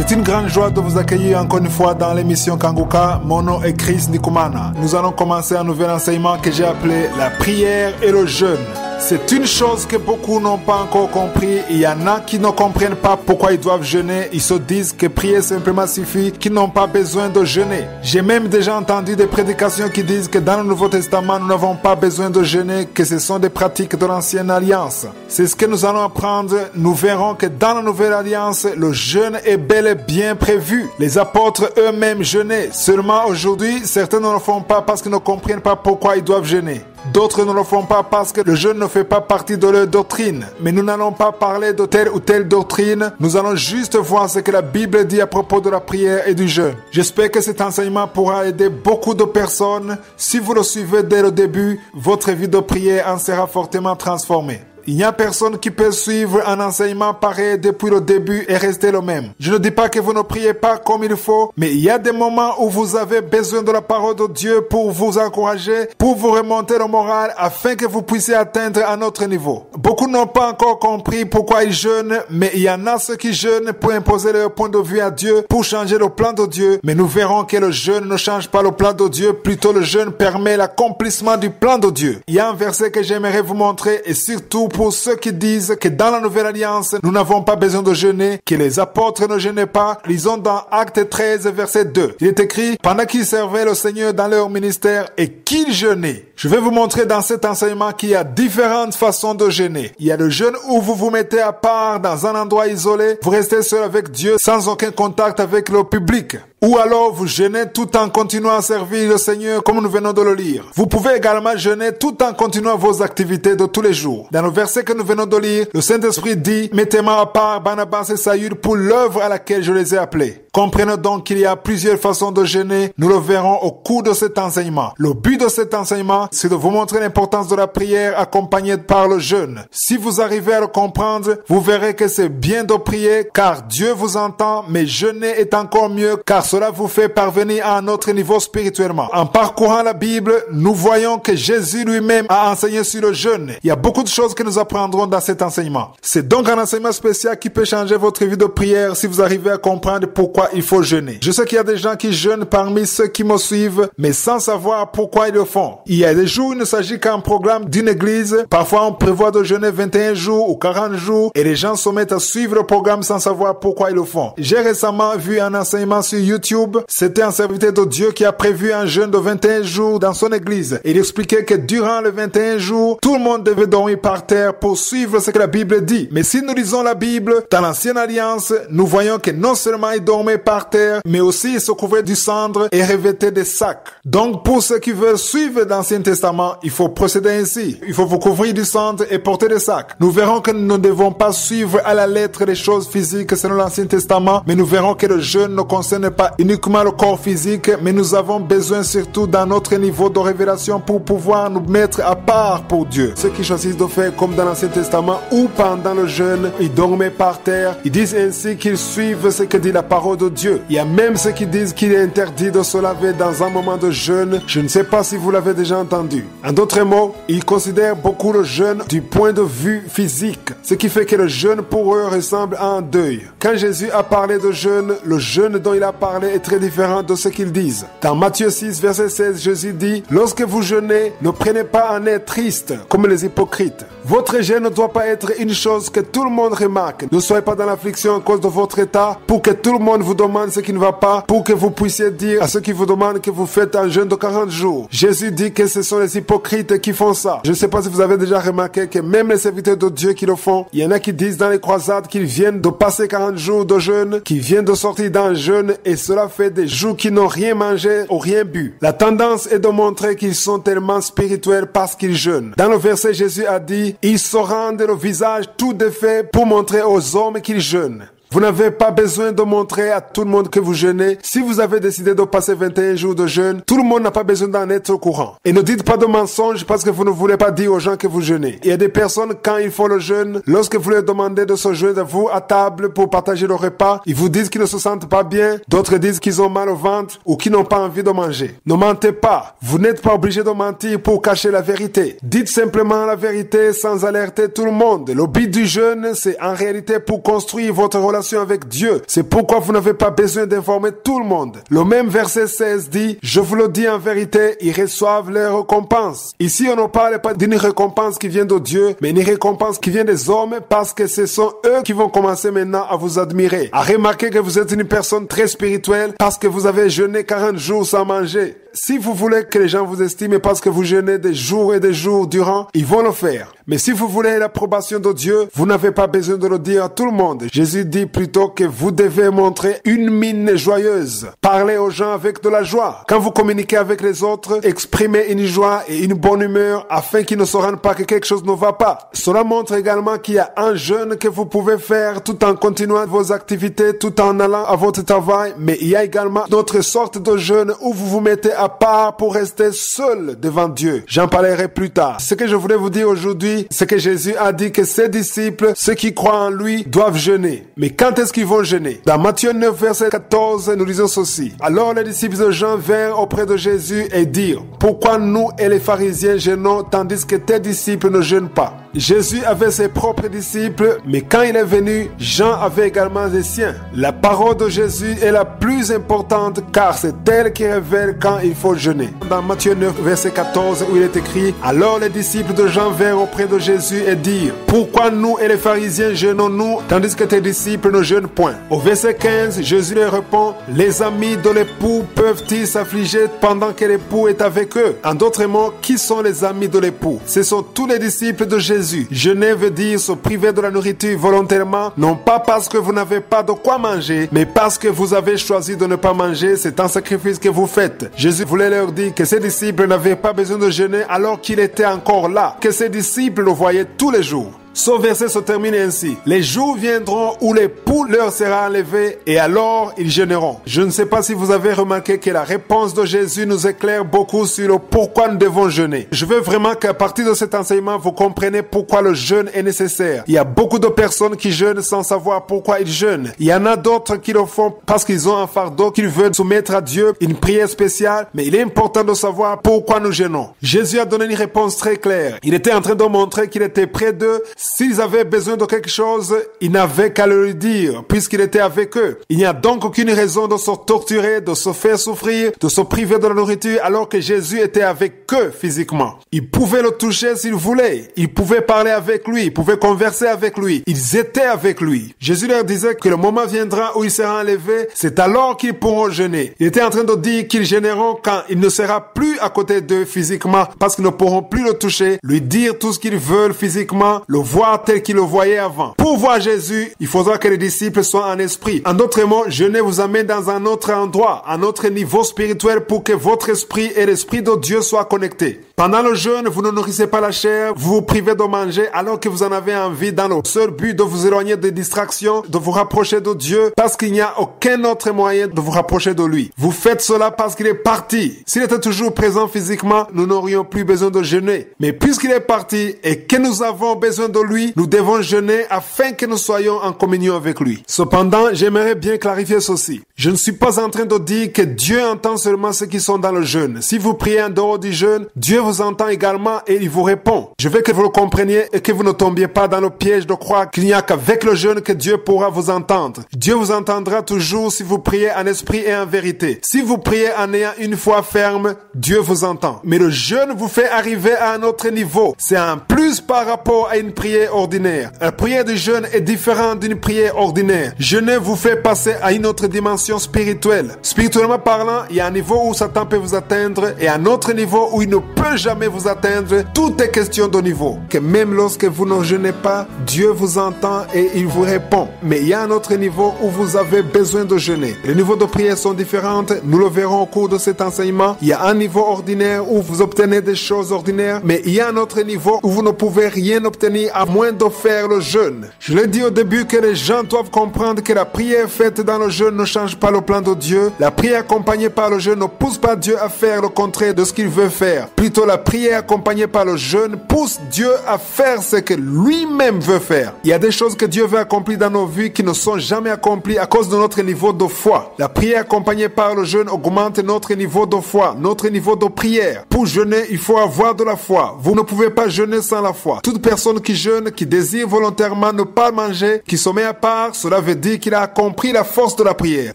C'est une grande joie de vous accueillir encore une fois dans l'émission Kanguka. Mon nom est Chris Ndikumana. Nous allons commencer un nouvel enseignement que j'ai appelé la prière et le jeûne. C'est une chose que beaucoup n'ont pas encore compris. Il y en a qui ne comprennent pas pourquoi ils doivent jeûner. Ils se disent que prier simplement suffit, qu'ils n'ont pas besoin de jeûner. J'ai même déjà entendu des prédications qui disent que dans le Nouveau Testament, nous n'avons pas besoin de jeûner, que ce sont des pratiques de l'Ancienne Alliance. C'est ce que nous allons apprendre. Nous verrons que dans la Nouvelle Alliance, le jeûne est bel et bien prévu. Les apôtres eux-mêmes jeûnaient. Seulement aujourd'hui, certains ne le font pas parce qu'ils ne comprennent pas pourquoi ils doivent jeûner. D'autres ne le font pas parce que le jeûne ne fait pas partie de leur doctrine. Mais nous n'allons pas parler de telle ou telle doctrine. Nous allons juste voir ce que la Bible dit à propos de la prière et du jeûne. J'espère que cet enseignement pourra aider beaucoup de personnes. Si vous le suivez dès le début, votre vie de prière en sera fortement transformée. Il n'y a personne qui peut suivre un enseignement pareil depuis le début et rester le même. Je ne dis pas que vous ne priez pas comme il faut, mais il y a des moments où vous avez besoin de la parole de Dieu pour vous encourager, pour vous remonter le moral, afin que vous puissiez atteindre un autre niveau. Beaucoup n'ont pas encore compris pourquoi ils jeûnent, mais il y en a ceux qui jeûnent pour imposer leur point de vue à Dieu, pour changer le plan de Dieu. Mais nous verrons que le jeûne ne change pas le plan de Dieu, plutôt le jeûne permet l'accomplissement du plan de Dieu. Il y a un verset que j'aimerais vous montrer, et surtout pour ceux qui disent que dans la Nouvelle Alliance, nous n'avons pas besoin de jeûner, que les apôtres ne jeûnaient pas. Lisons dans Actes 13, verset 2. Il est écrit, pendant qu'ils servaient le Seigneur dans leur ministère et qu'ils jeûnaient. Je vais vous montrer dans cet enseignement qu'il y a différentes façons de jeûner. Il y a le jeûne où vous vous mettez à part dans un endroit isolé, vous restez seul avec Dieu sans aucun contact avec le public. Ou alors vous jeûnez tout en continuant à servir le Seigneur comme nous venons de le lire. Vous pouvez également jeûner tout en continuant vos activités de tous les jours. Dans le verset que nous venons de lire, le Saint-Esprit dit « Mettez-moi à part Barnabas et Saül pour l'œuvre à laquelle je les ai appelés ». Comprenez donc qu'il y a plusieurs façons de jeûner. Nous le verrons au cours de cet enseignement. Le but de cet enseignement, c'est de vous montrer l'importance de la prière accompagnée par le jeûne. Si vous arrivez à le comprendre, vous verrez que c'est bien de prier car Dieu vous entend, mais jeûner est encore mieux car cela vous fait parvenir à un autre niveau spirituellement. En parcourant la Bible, nous voyons que Jésus lui-même a enseigné sur le jeûne. Il y a beaucoup de choses que nous apprendrons dans cet enseignement. C'est donc un enseignement spécial qui peut changer votre vie de prière si vous arrivez à comprendre pourquoi il faut jeûner. Je sais qu'il y a des gens qui jeûnent parmi ceux qui me suivent, mais sans savoir pourquoi ils le font. Il y a des jours où il ne s'agit qu'un programme d'une église. Parfois, on prévoit de jeûner 21 jours ou 40 jours et les gens se mettent à suivre le programme sans savoir pourquoi ils le font. J'ai récemment vu un enseignement sur YouTube. C'était un serviteur de Dieu qui a prévu un jeûne de 21 jours dans son église. Il expliquait que durant les 21 jours, tout le monde devait dormir par terre pour suivre ce que la Bible dit. Mais si nous lisons la Bible, dans l'Ancienne Alliance, nous voyons que non seulement ils dormaient par terre, mais aussi ils se couvraient du cendre et revêtaient des sacs. Donc pour ceux qui veulent suivre l'Ancien Testament, il faut procéder ainsi. Il faut vous couvrir du cendre et porter des sacs. Nous verrons que nous ne devons pas suivre à la lettre les choses physiques selon l'Ancien Testament, mais nous verrons que le jeûne ne concerne pas uniquement le corps physique, mais nous avons besoin surtout d'un autre niveau de révélation pour pouvoir nous mettre à part pour Dieu. Ceux qui choisissent de faire comme dans l'Ancien Testament ou pendant le jeûne, ils dormaient par terre. Ils disent ainsi qu'ils suivent ce que dit la parole de Dieu. Il y a même ceux qui disent qu'il est interdit de se laver dans un moment de jeûne. Je ne sais pas si vous l'avez déjà entendu. En d'autres mots, ils considèrent beaucoup le jeûne du point de vue physique, ce qui fait que le jeûne pour eux ressemble à un deuil. Quand Jésus a parlé de jeûne, le jeûne dont il a parlé est très différent de ce qu'ils disent. Dans Matthieu 6, verset 16, Jésus dit « Lorsque vous jeûnez, ne prenez pas un air triste comme les hypocrites. Votre jeûne ne doit pas être une chose que tout le monde remarque. Ne soyez pas dans l'affliction à cause de votre état pour que tout le monde vous demande ce qui ne va pas, pour que vous puissiez dire à ceux qui vous demandent que vous faites un jeûne de 40 jours. Jésus dit que ce sont les hypocrites qui font ça. Je ne sais pas si vous avez déjà remarqué que même les serviteurs de Dieu qui le font, il y en a qui disent dans les croisades qu'ils viennent de passer 40 jours de jeûne, qu'ils viennent de sortir d'un jeûne et cela fait des jours qu'ils n'ont rien mangé ou rien bu. La tendance est de montrer qu'ils sont tellement spirituels parce qu'ils jeûnent. Dans le verset, Jésus a dit, ils se rendent le visage tout défait pour montrer aux hommes qu'ils jeûnent. Vous n'avez pas besoin de montrer à tout le monde que vous jeûnez. Si vous avez décidé de passer 21 jours de jeûne, tout le monde n'a pas besoin d'en être au courant. Et ne dites pas de mensonges parce que vous ne voulez pas dire aux gens que vous jeûnez. Il y a des personnes, quand ils font le jeûne, lorsque vous leur demandez de se joindre à vous à table pour partager le repas, ils vous disent qu'ils ne se sentent pas bien, d'autres disent qu'ils ont mal au ventre ou qu'ils n'ont pas envie de manger. Ne mentez pas. Vous n'êtes pas obligé de mentir pour cacher la vérité. Dites simplement la vérité sans alerter tout le monde. Le but du jeûne, c'est en réalité pour construire votre relation relation avec Dieu. C'est pourquoi vous n'avez pas besoin d'informer tout le monde. Le même verset 16 dit, je vous le dis en vérité, ils reçoivent leur récompense. Ici, on ne parle pas d'une récompense qui vient de Dieu, mais une récompense qui vient des hommes parce que ce sont eux qui vont commencer maintenant à vous admirer. À remarquer que vous êtes une personne très spirituelle parce que vous avez jeûné 40 jours sans manger. Si vous voulez que les gens vous estiment parce que vous jeûnez des jours et des jours durant, ils vont le faire. Mais si vous voulez l'approbation de Dieu, vous n'avez pas besoin de le dire à tout le monde. Jésus dit plutôt que vous devez montrer une mine joyeuse. Parlez aux gens avec de la joie. Quand vous communiquez avec les autres, exprimez une joie et une bonne humeur afin qu'ils ne se rendent pas que quelque chose ne va pas. Cela montre également qu'il y a un jeûne que vous pouvez faire tout en continuant vos activités, tout en allant à votre travail. Mais il y a également d'autres sortes de jeûnes où vous vous mettez à part pour rester seul devant Dieu. J'en parlerai plus tard. Ce que je voulais vous dire aujourd'hui, c'est que Jésus a dit que ses disciples, ceux qui croient en lui, doivent jeûner. Mais quand est-ce qu'ils vont jeûner? Dans Matthieu 9, verset 14, nous lisons ceci. Alors les disciples de Jean vinrent auprès de Jésus et dirent, pourquoi nous et les pharisiens jeûnons tandis que tes disciples ne jeûnent pas? Jésus avait ses propres disciples, mais quand il est venu, Jean avait également les siens. La parole de Jésus est la plus importante car c'est elle qui révèle quand il faut jeûner. Dans Matthieu 9, verset 14, où il est écrit, alors les disciples de Jean vinrent auprès de Jésus et dirent, pourquoi nous et les pharisiens jeûnons-nous tandis que tes disciples ne jeûnent point? Au verset 15, Jésus leur répond, les amis de l'époux peuvent-ils s'affliger pendant que l'époux est avec eux? En d'autres mots, qui sont les amis de l'époux? Ce sont tous les disciples de Jésus. Jeûner veut dire se priver de la nourriture volontairement, non pas parce que vous n'avez pas de quoi manger, mais parce que vous avez choisi de ne pas manger. C'est un sacrifice que vous faites. Jésus voulait leur dire que ses disciples n'avaient pas besoin de jeûner alors qu'il était encore là, que ses disciples le voyaient tous les jours. Ce verset se termine ainsi. Les jours viendront où l'époux leur sera enlevé et alors ils jeûneront. Je ne sais pas si vous avez remarqué que la réponse de Jésus nous éclaire beaucoup sur le pourquoi nous devons jeûner. Je veux vraiment qu'à partir de cet enseignement, vous compreniez pourquoi le jeûne est nécessaire. Il y a beaucoup de personnes qui jeûnent sans savoir pourquoi ils jeûnent. Il y en a d'autres qui le font parce qu'ils ont un fardeau qu'ils veulent soumettre à Dieu, une prière spéciale, mais il est important de savoir pourquoi nous jeûnons. Jésus a donné une réponse très claire. Il était en train de montrer qu'il était près d'eux. S'ils avaient besoin de quelque chose, ils n'avaient qu'à le lui dire, puisqu'il était avec eux. Il n'y a donc aucune raison de se torturer, de se faire souffrir, de se priver de la nourriture, alors que Jésus était avec eux physiquement. Ils pouvaient le toucher s'ils voulaient. Ils pouvaient parler avec lui. Ils pouvaient converser avec lui. Ils étaient avec lui. Jésus leur disait que le moment viendra où il sera enlevé. C'est alors qu'ils pourront jeûner. Il était en train de dire qu'ils jeûneront quand il ne sera plus à côté d'eux physiquement, parce qu'ils ne pourront plus le toucher, lui dire tout ce qu'ils veulent physiquement, le voir tel qu'ils le voyaient avant. Pour voir Jésus, il faudra que les disciples soient en esprit. En d'autres mots, jeûner vous amène dans un autre endroit, un autre niveau spirituel pour que votre esprit et l'esprit de Dieu soient connectés. Pendant le jeûne, vous ne nourrissez pas la chair, vous vous privez de manger alors que vous en avez envie dans le seul but de vous éloigner des distractions, de vous rapprocher de Dieu parce qu'il n'y a aucun autre moyen de vous rapprocher de lui. Vous faites cela parce qu'il est parti. S'il était toujours présent physiquement, nous n'aurions plus besoin de jeûner. Mais puisqu'il est parti et que nous avons besoin de lui, nous devons jeûner afin que nous soyons en communion avec lui. Cependant, j'aimerais bien clarifier ceci. Je ne suis pas en train de dire que Dieu entend seulement ceux qui sont dans le jeûne. Si vous priez en dehors du jeûne, Dieu vous entend également et il vous répond. Je veux que vous le compreniez et que vous ne tombiez pas dans le piège de croire qu'il n'y a qu'avec le jeûne que Dieu pourra vous entendre. Dieu vous entendra toujours si vous priez en esprit et en vérité. Si vous priez en ayant une foi ferme, Dieu vous entend. Mais le jeûne vous fait arriver à un autre niveau. C'est un plus par rapport à une prière ordinaire. La prière du jeûne est différente d'une prière ordinaire. Jeûner vous fait passer à une autre dimension spirituelle. Spirituellement parlant, il y a un niveau où Satan peut vous atteindre et un autre niveau où il ne peut jamais vous atteindre. Tout est question de niveau. Que même lorsque vous ne jeûnez pas, Dieu vous entend et il vous répond. Mais il y a un autre niveau où vous avez besoin de jeûner. Les niveaux de prière sont différents. Nous le verrons au cours de cet enseignement. Il y a un niveau ordinaire où vous obtenez des choses ordinaires, mais il y a un autre niveau où vous ne pouvez rien obtenir à moins de faire le jeûne. Je l'ai dit au début que les gens doivent comprendre que la prière faite dans le jeûne ne change pas le plan de Dieu. La prière accompagnée par le jeûne ne pousse pas Dieu à faire le contraire de ce qu'il veut faire. Plutôt plutôt la prière accompagnée par le jeûne pousse Dieu à faire ce que lui-même veut faire. Il y a des choses que Dieu veut accomplir dans nos vies qui ne sont jamais accomplies à cause de notre niveau de foi. La prière accompagnée par le jeûne augmente notre niveau de foi, notre niveau de prière. Pour jeûner, il faut avoir de la foi. Vous ne pouvez pas jeûner sans la foi. Toute personne qui jeûne, qui désire volontairement ne pas manger, qui se met à part, cela veut dire qu'il a compris la force de la prière.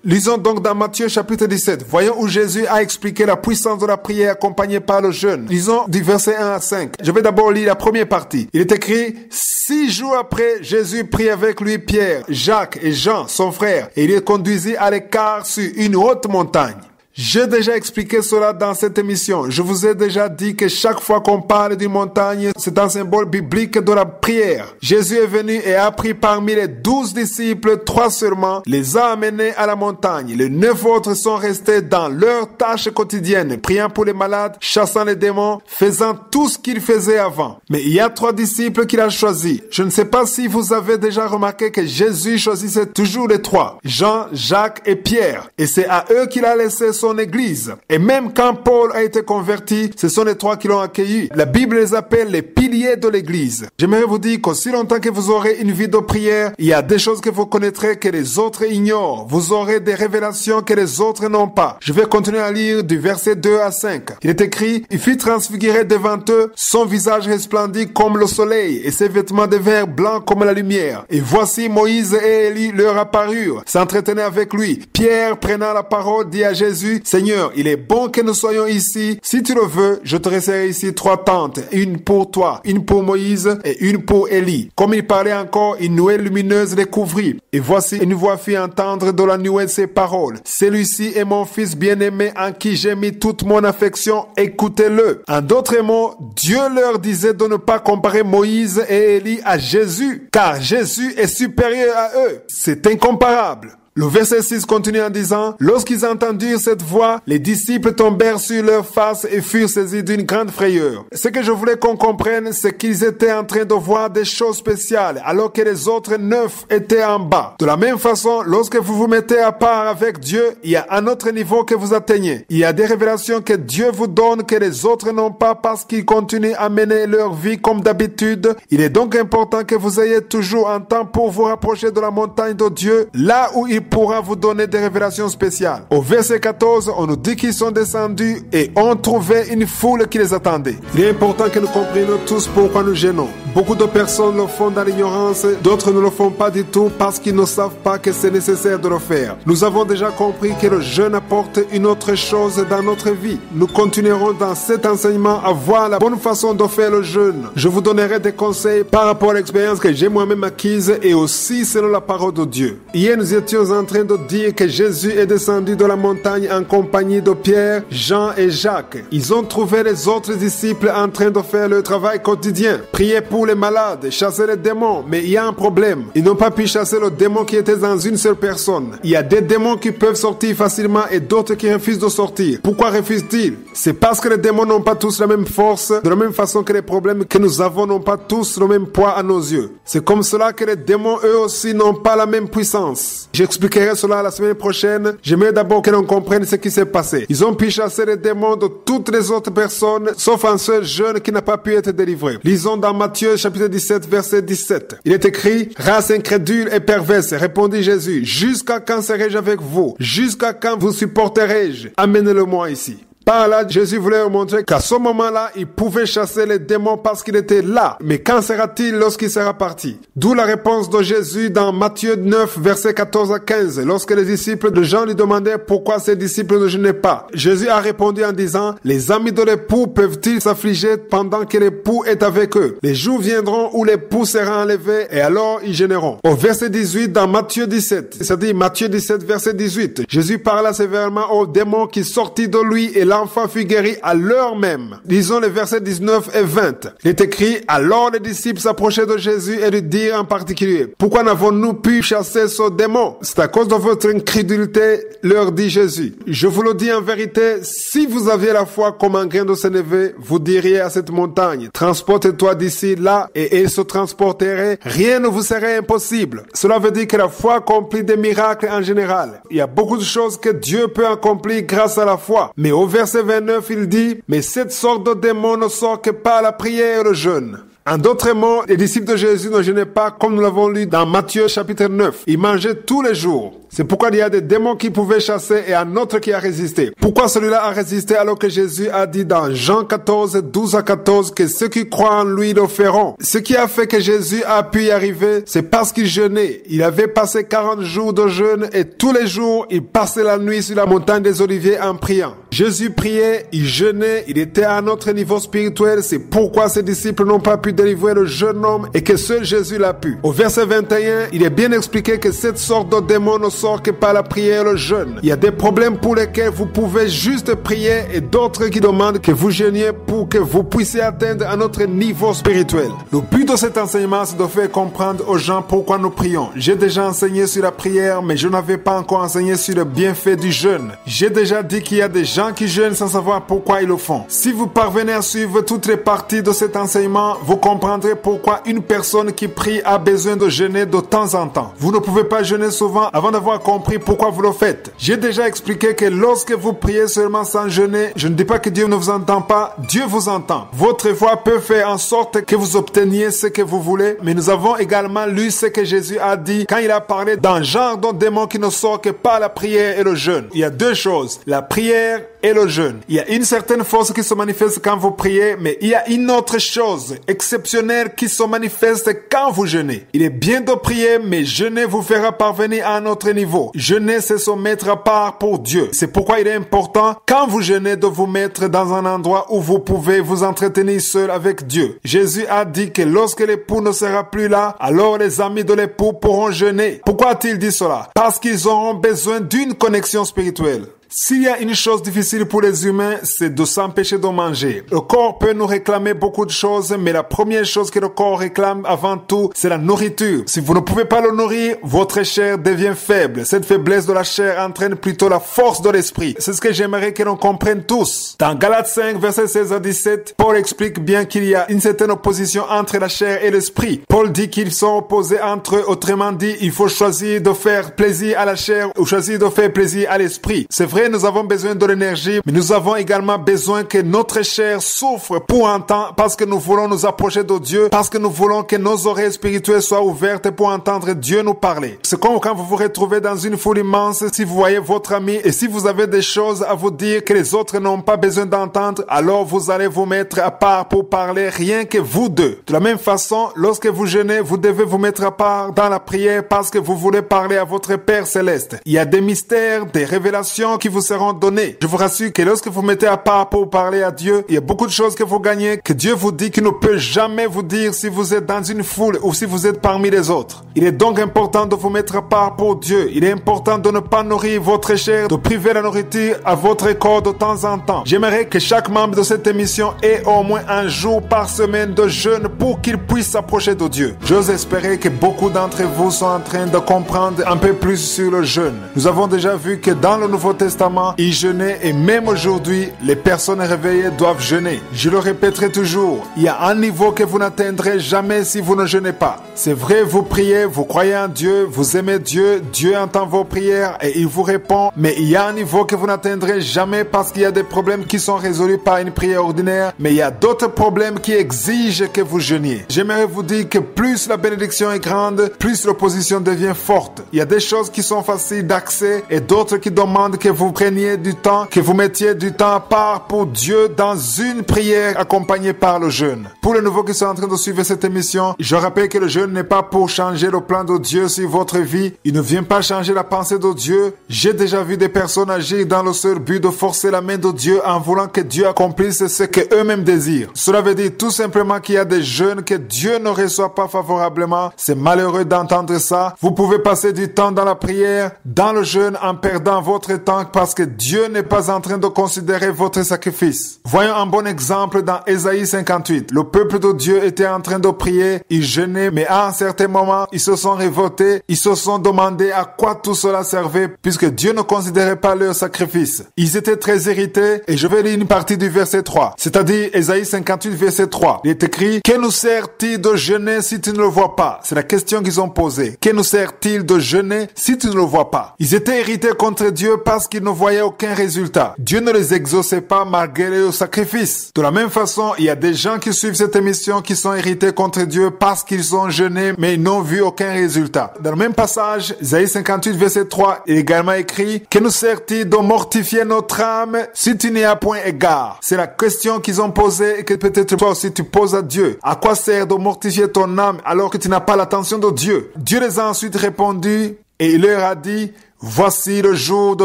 Lisons donc dans Matthieu chapitre 17. Voyons où Jésus a expliqué la puissance de la prière accompagnée par le jeûne. Lisons du verset 1 à 5. Je vais d'abord lire la première partie. Il est écrit: 6 jours après, Jésus prit avec lui Pierre, Jacques et Jean, son frère, et il les conduisit à l'écart sur une haute montagne. J'ai déjà expliqué cela dans cette émission. Je vous ai déjà dit que chaque fois qu'on parle d'une montagne, c'est un symbole biblique de la prière. Jésus est venu et a pris parmi les 12 disciples, 3 seulement, les a amenés à la montagne. Les 9 autres sont restés dans leurs tâches quotidiennes, priant pour les malades, chassant les démons, faisant tout ce qu'ils faisaient avant. Mais il y a 3 disciples qu'il a choisis. Je ne sais pas si vous avez déjà remarqué que Jésus choisissait toujours les 3, Jean, Jacques et Pierre. Et c'est à eux qu'il a laissé son église. Et même quand Paul a été converti, ce sont les 3 qui l'ont accueilli. La Bible les appelle les piliers de l'église. J'aimerais vous dire qu'aussi longtemps que vous aurez une vie de prière, il y a des choses que vous connaîtrez que les autres ignorent. Vous aurez des révélations que les autres n'ont pas. Je vais continuer à lire du verset 2 à 5. Il est écrit: il fut transfiguré devant eux, son visage resplendit comme le soleil et ses vêtements devinrent blancs comme la lumière. Et voici Moïse et Élie leur apparurent, s'entretenaient avec lui. Pierre, prenant la parole, dit à Jésus: Seigneur, il est bon que nous soyons ici. Si tu le veux, je te dresserai ici 3 tentes, une pour toi, une pour Moïse et une pour Élie. Comme il parlait encore, une nuée lumineuse les couvrit. Et voici une voix fit entendre de la nuée ces paroles: celui-ci est mon fils bien-aimé en qui j'ai mis toute mon affection, écoutez-le. En d'autres mots, Dieu leur disait de ne pas comparer Moïse et Élie à Jésus, car Jésus est supérieur à eux. C'est incomparable. Le verset 6 continue en disant: lorsqu'ils entendirent cette voix, les disciples tombèrent sur leurs faces et furent saisis d'une grande frayeur. Ce que je voulais qu'on comprenne, c'est qu'ils étaient en train de voir des choses spéciales, alors que les autres 9 étaient en bas. De la même façon, lorsque vous vous mettez à part avec Dieu, il y a un autre niveau que vous atteignez. Il y a des révélations que Dieu vous donne que les autres n'ont pas parce qu'ils continuent à mener leur vie comme d'habitude. Il est donc important que vous ayez toujours un temps pour vous rapprocher de la montagne de Dieu, là où il pourra vous donner des révélations spéciales. Au verset 14, on nous dit qu'ils sont descendus et ont trouvé une foule qui les attendait. Il est important que nous comprenions tous pourquoi nous gênons. Beaucoup de personnes le font dans l'ignorance, d'autres ne le font pas du tout parce qu'ils ne savent pas que c'est nécessaire de le faire. Nous avons déjà compris que le jeûne apporte une autre chose dans notre vie. Nous continuerons dans cet enseignement à voir la bonne façon de faire le jeûne. Je vous donnerai des conseils par rapport à l'expérience que j'ai moi-même acquise et aussi selon la parole de Dieu. Hier, nous étions en train de dire que Jésus est descendu de la montagne en compagnie de Pierre, Jean et Jacques. Ils ont trouvé les autres disciples en train de faire leur travail quotidien. Prier pour les malades, chasser les démons. Mais il y a un problème. Ils n'ont pas pu chasser le démon qui était dans une seule personne. Il y a des démons qui peuvent sortir facilement et d'autres qui refusent de sortir. Pourquoi refusent-ils? C'est parce que les démons n'ont pas tous la même force, de la même façon que les problèmes que nous avons n'ont pas tous le même poids à nos yeux. C'est comme cela que les démons, eux aussi, n'ont pas la même puissance. J'expliquerai cela la semaine prochaine. J'aimerais d'abord que l'on comprenne ce qui s'est passé. Ils ont pu chasser les démons de toutes les autres personnes, sauf un seul jeune qui n'a pas pu être délivré. Lisons dans Matthieu chapitre 17, verset 17. Il est écrit: race incrédule et perverse, répondit Jésus, jusqu'à quand serai-je avec vous? Jusqu'à quand vous supporterai-je? Amenez-le-moi ici. Par là, Jésus voulait leur montrer qu'à ce moment-là, il pouvait chasser les démons parce qu'il était là. Mais quand sera-t-il lorsqu'il sera parti? D'où la réponse de Jésus dans Matthieu 9, versets 14 à 15, lorsque les disciples de Jean lui demandaient pourquoi ses disciples ne jeûnaient pas. Jésus a répondu en disant: les amis de l'époux peuvent-ils s'affliger pendant que l'époux est avec eux? Les jours viendront où l'époux sera enlevé et alors ils jeûneront. Au verset 18 dans Matthieu 17, c'est-à-dire Matthieu 17, verset 18, Jésus parla sévèrement aux démons qui sortit de lui et l'enfant fut guéri à l'heure même. Lisons les versets 19 et 20. Il est écrit: alors les disciples s'approchaient de Jésus et lui dirent en particulier: pourquoi n'avons-nous pu chasser ce démon? C'est à cause de votre incrédulité, leur dit Jésus. Je vous le dis en vérité, si vous aviez la foi comme un grain de sénévé, vous diriez à cette montagne: transporte-toi d'ici là, et elle se transporterait. Rien ne vous serait impossible. Cela veut dire que la foi accomplit des miracles en général. Il y a beaucoup de choses que Dieu peut accomplir grâce à la foi. Mais au verset verset 29, il dit « Mais cette sorte de démon ne sort que par la prière et le jeûne. » En d'autres mots, les disciples de Jésus ne jeûnaient pas comme nous l'avons lu dans Matthieu chapitre 9. Ils mangeaient tous les jours. C'est pourquoi il y a des démons qui pouvaient chasser et un autre qui a résisté. Pourquoi celui-là a résisté alors que Jésus a dit dans Jean 14, 12 à 14 que ceux qui croient en lui le feront. Ce qui a fait que Jésus a pu y arriver, c'est parce qu'il jeûnait. Il avait passé 40 jours de jeûne et tous les jours, il passait la nuit sur la montagne des Oliviers en priant. Jésus priait, il jeûnait, il était à un autre niveau spirituel. C'est pourquoi ses disciples n'ont pas pu délivrer le jeune homme et que seul Jésus l'a pu. Au verset 21, il est bien expliqué que cette sorte de démon ne sort que par la prière et le jeûne. Il y a des problèmes pour lesquels vous pouvez juste prier et d'autres qui demandent que vous jeûniez pour que vous puissiez atteindre un autre niveau spirituel. Le but de cet enseignement, c'est de faire comprendre aux gens pourquoi nous prions. J'ai déjà enseigné sur la prière, mais je n'avais pas encore enseigné sur le bienfait du jeûne. J'ai déjà dit qu'il y a des gens qui jeûnent sans savoir pourquoi ils le font. Si vous parvenez à suivre toutes les parties de cet enseignement, vous comprendrez pourquoi une personne qui prie a besoin de jeûner de temps en temps. Vous ne pouvez pas jeûner souvent avant d'avoir compris pourquoi vous le faites. J'ai déjà expliqué que lorsque vous priez seulement sans jeûner, je ne dis pas que Dieu ne vous entend pas, Dieu vous entend. Votre foi peut faire en sorte que vous obteniez ce que vous voulez, mais nous avons également lu ce que Jésus a dit quand il a parlé d'un genre de démon qui ne sort que par la prière et le jeûne. Il y a deux choses, la prière et le jeûne. Il y a une certaine force qui se manifeste quand vous priez, mais il y a une autre chose exceptionnelle qui se manifeste quand vous jeûnez. Il est bien de prier, mais jeûner vous fera parvenir à un autre niveau. Jeûner, c'est se mettre à part pour Dieu. C'est pourquoi il est important, quand vous jeûnez, de vous mettre dans un endroit où vous pouvez vous entretenir seul avec Dieu. Jésus a dit que lorsque l'époux ne sera plus là, alors les amis de l'époux pourront jeûner. Pourquoi a-t-il dit cela? Parce qu'ils auront besoin d'une connexion spirituelle. S'il y a une chose difficile pour les humains, c'est de s'empêcher de manger. Le corps peut nous réclamer beaucoup de choses, mais la première chose que le corps réclame avant tout, c'est la nourriture. Si vous ne pouvez pas le nourrir, votre chair devient faible. Cette faiblesse de la chair entraîne plutôt la force de l'esprit. C'est ce que j'aimerais que l'on comprenne tous. Dans Galates 5, versets 16 à 17, Paul explique bien qu'il y a une certaine opposition entre la chair et l'esprit. Paul dit qu'ils sont opposés entre eux. Autrement dit, il faut choisir de faire plaisir à la chair ou choisir de faire plaisir à l'esprit. C'est vrai, nous avons besoin de l'énergie, mais nous avons également besoin que notre chair souffre pour un temps parce que nous voulons nous approcher de Dieu, parce que nous voulons que nos oreilles spirituelles soient ouvertes pour entendre Dieu nous parler. C'est comme quand vous vous retrouvez dans une foule immense, si vous voyez votre ami et si vous avez des choses à vous dire que les autres n'ont pas besoin d'entendre, alors vous allez vous mettre à part pour parler rien que vous deux. De la même façon, lorsque vous jeûnez, vous devez vous mettre à part dans la prière parce que vous voulez parler à votre Père Céleste. Il y a des mystères, des révélations qui vous seront donnés. Je vous rassure que lorsque vous mettez à part pour parler à Dieu, il y a beaucoup de choses que vous gagnez, que Dieu vous dit qu'il ne peut jamais vous dire si vous êtes dans une foule ou si vous êtes parmi les autres. Il est donc important de vous mettre à part pour Dieu. Il est important de ne pas nourrir votre chair, de priver la nourriture à votre corps de temps en temps. J'aimerais que chaque membre de cette émission ait au moins un jour par semaine de jeûne pour qu'il puisse s'approcher de Dieu. J'ose espérer que beaucoup d'entre vous sont en train de comprendre un peu plus sur le jeûne. Nous avons déjà vu que dans le Nouveau Testament, ils jeûnaient et même aujourd'hui, les personnes réveillées doivent jeûner. Je le répéterai toujours, il y a un niveau que vous n'atteindrez jamais si vous ne jeûnez pas. C'est vrai, vous priez, vous croyez en Dieu, vous aimez Dieu, Dieu entend vos prières et il vous répond, mais il y a un niveau que vous n'atteindrez jamais parce qu'il y a des problèmes qui sont résolus par une prière ordinaire, mais il y a d'autres problèmes qui exigent que vous jeûniez. J'aimerais vous dire que plus la bénédiction est grande, plus l'opposition devient forte. Il y a des choses qui sont faciles d'accès et d'autres qui demandent que vous preniez du temps, que vous mettiez du temps à part pour Dieu dans une prière accompagnée par le jeûne. Pour les nouveaux qui sont en train de suivre cette émission, je rappelle que le jeûne n'est pas pour changer le plan de Dieu sur votre vie. Il ne vient pas changer la pensée de Dieu. J'ai déjà vu des personnes agir dans le seul but de forcer la main de Dieu en voulant que Dieu accomplisse ce que eux-mêmes désirent. Cela veut dire tout simplement qu'il y a des jeûnes que Dieu ne reçoit pas favorablement. C'est malheureux d'entendre ça. Vous pouvez passer du temps dans la prière, dans le jeûne, en perdant votre temps parce que Dieu n'est pas en train de considérer votre sacrifice. Voyons un bon exemple dans Ésaïe 58. Le peuple de Dieu était en train de prier, ils jeûnaient, mais à un certain moment, ils se sont révoltés, ils se sont demandé à quoi tout cela servait, puisque Dieu ne considérait pas leur sacrifice. Ils étaient très irrités, et je vais lire une partie du verset 3, c'est-à-dire Ésaïe 58, verset 3. Il est écrit, « Que nous sert-il de jeûner si tu ne le vois pas ?» C'est la question qu'ils ont posée. « Que nous sert-il de jeûner si tu ne le vois pas ?» Ils étaient irrités contre Dieu parce qu'ils ne voyaient aucun résultat. Dieu ne les exauçait pas malgré le sacrifice. De la même façon, il y a des gens qui suivent cette émission qui sont irrités contre Dieu parce qu'ils ont jeûné mais ils n'ont vu aucun résultat. Dans le même passage, Isaïe 58 verset 3, il est également écrit « Que nous sert-il de mortifier notre âme si tu n'y as point égard ?» C'est la question qu'ils ont posée et que peut-être toi aussi tu poses à Dieu. À quoi sert de mortifier ton âme alors que tu n'as pas l'attention de Dieu? Dieu les a ensuite répondu et il leur a dit: voici le jour de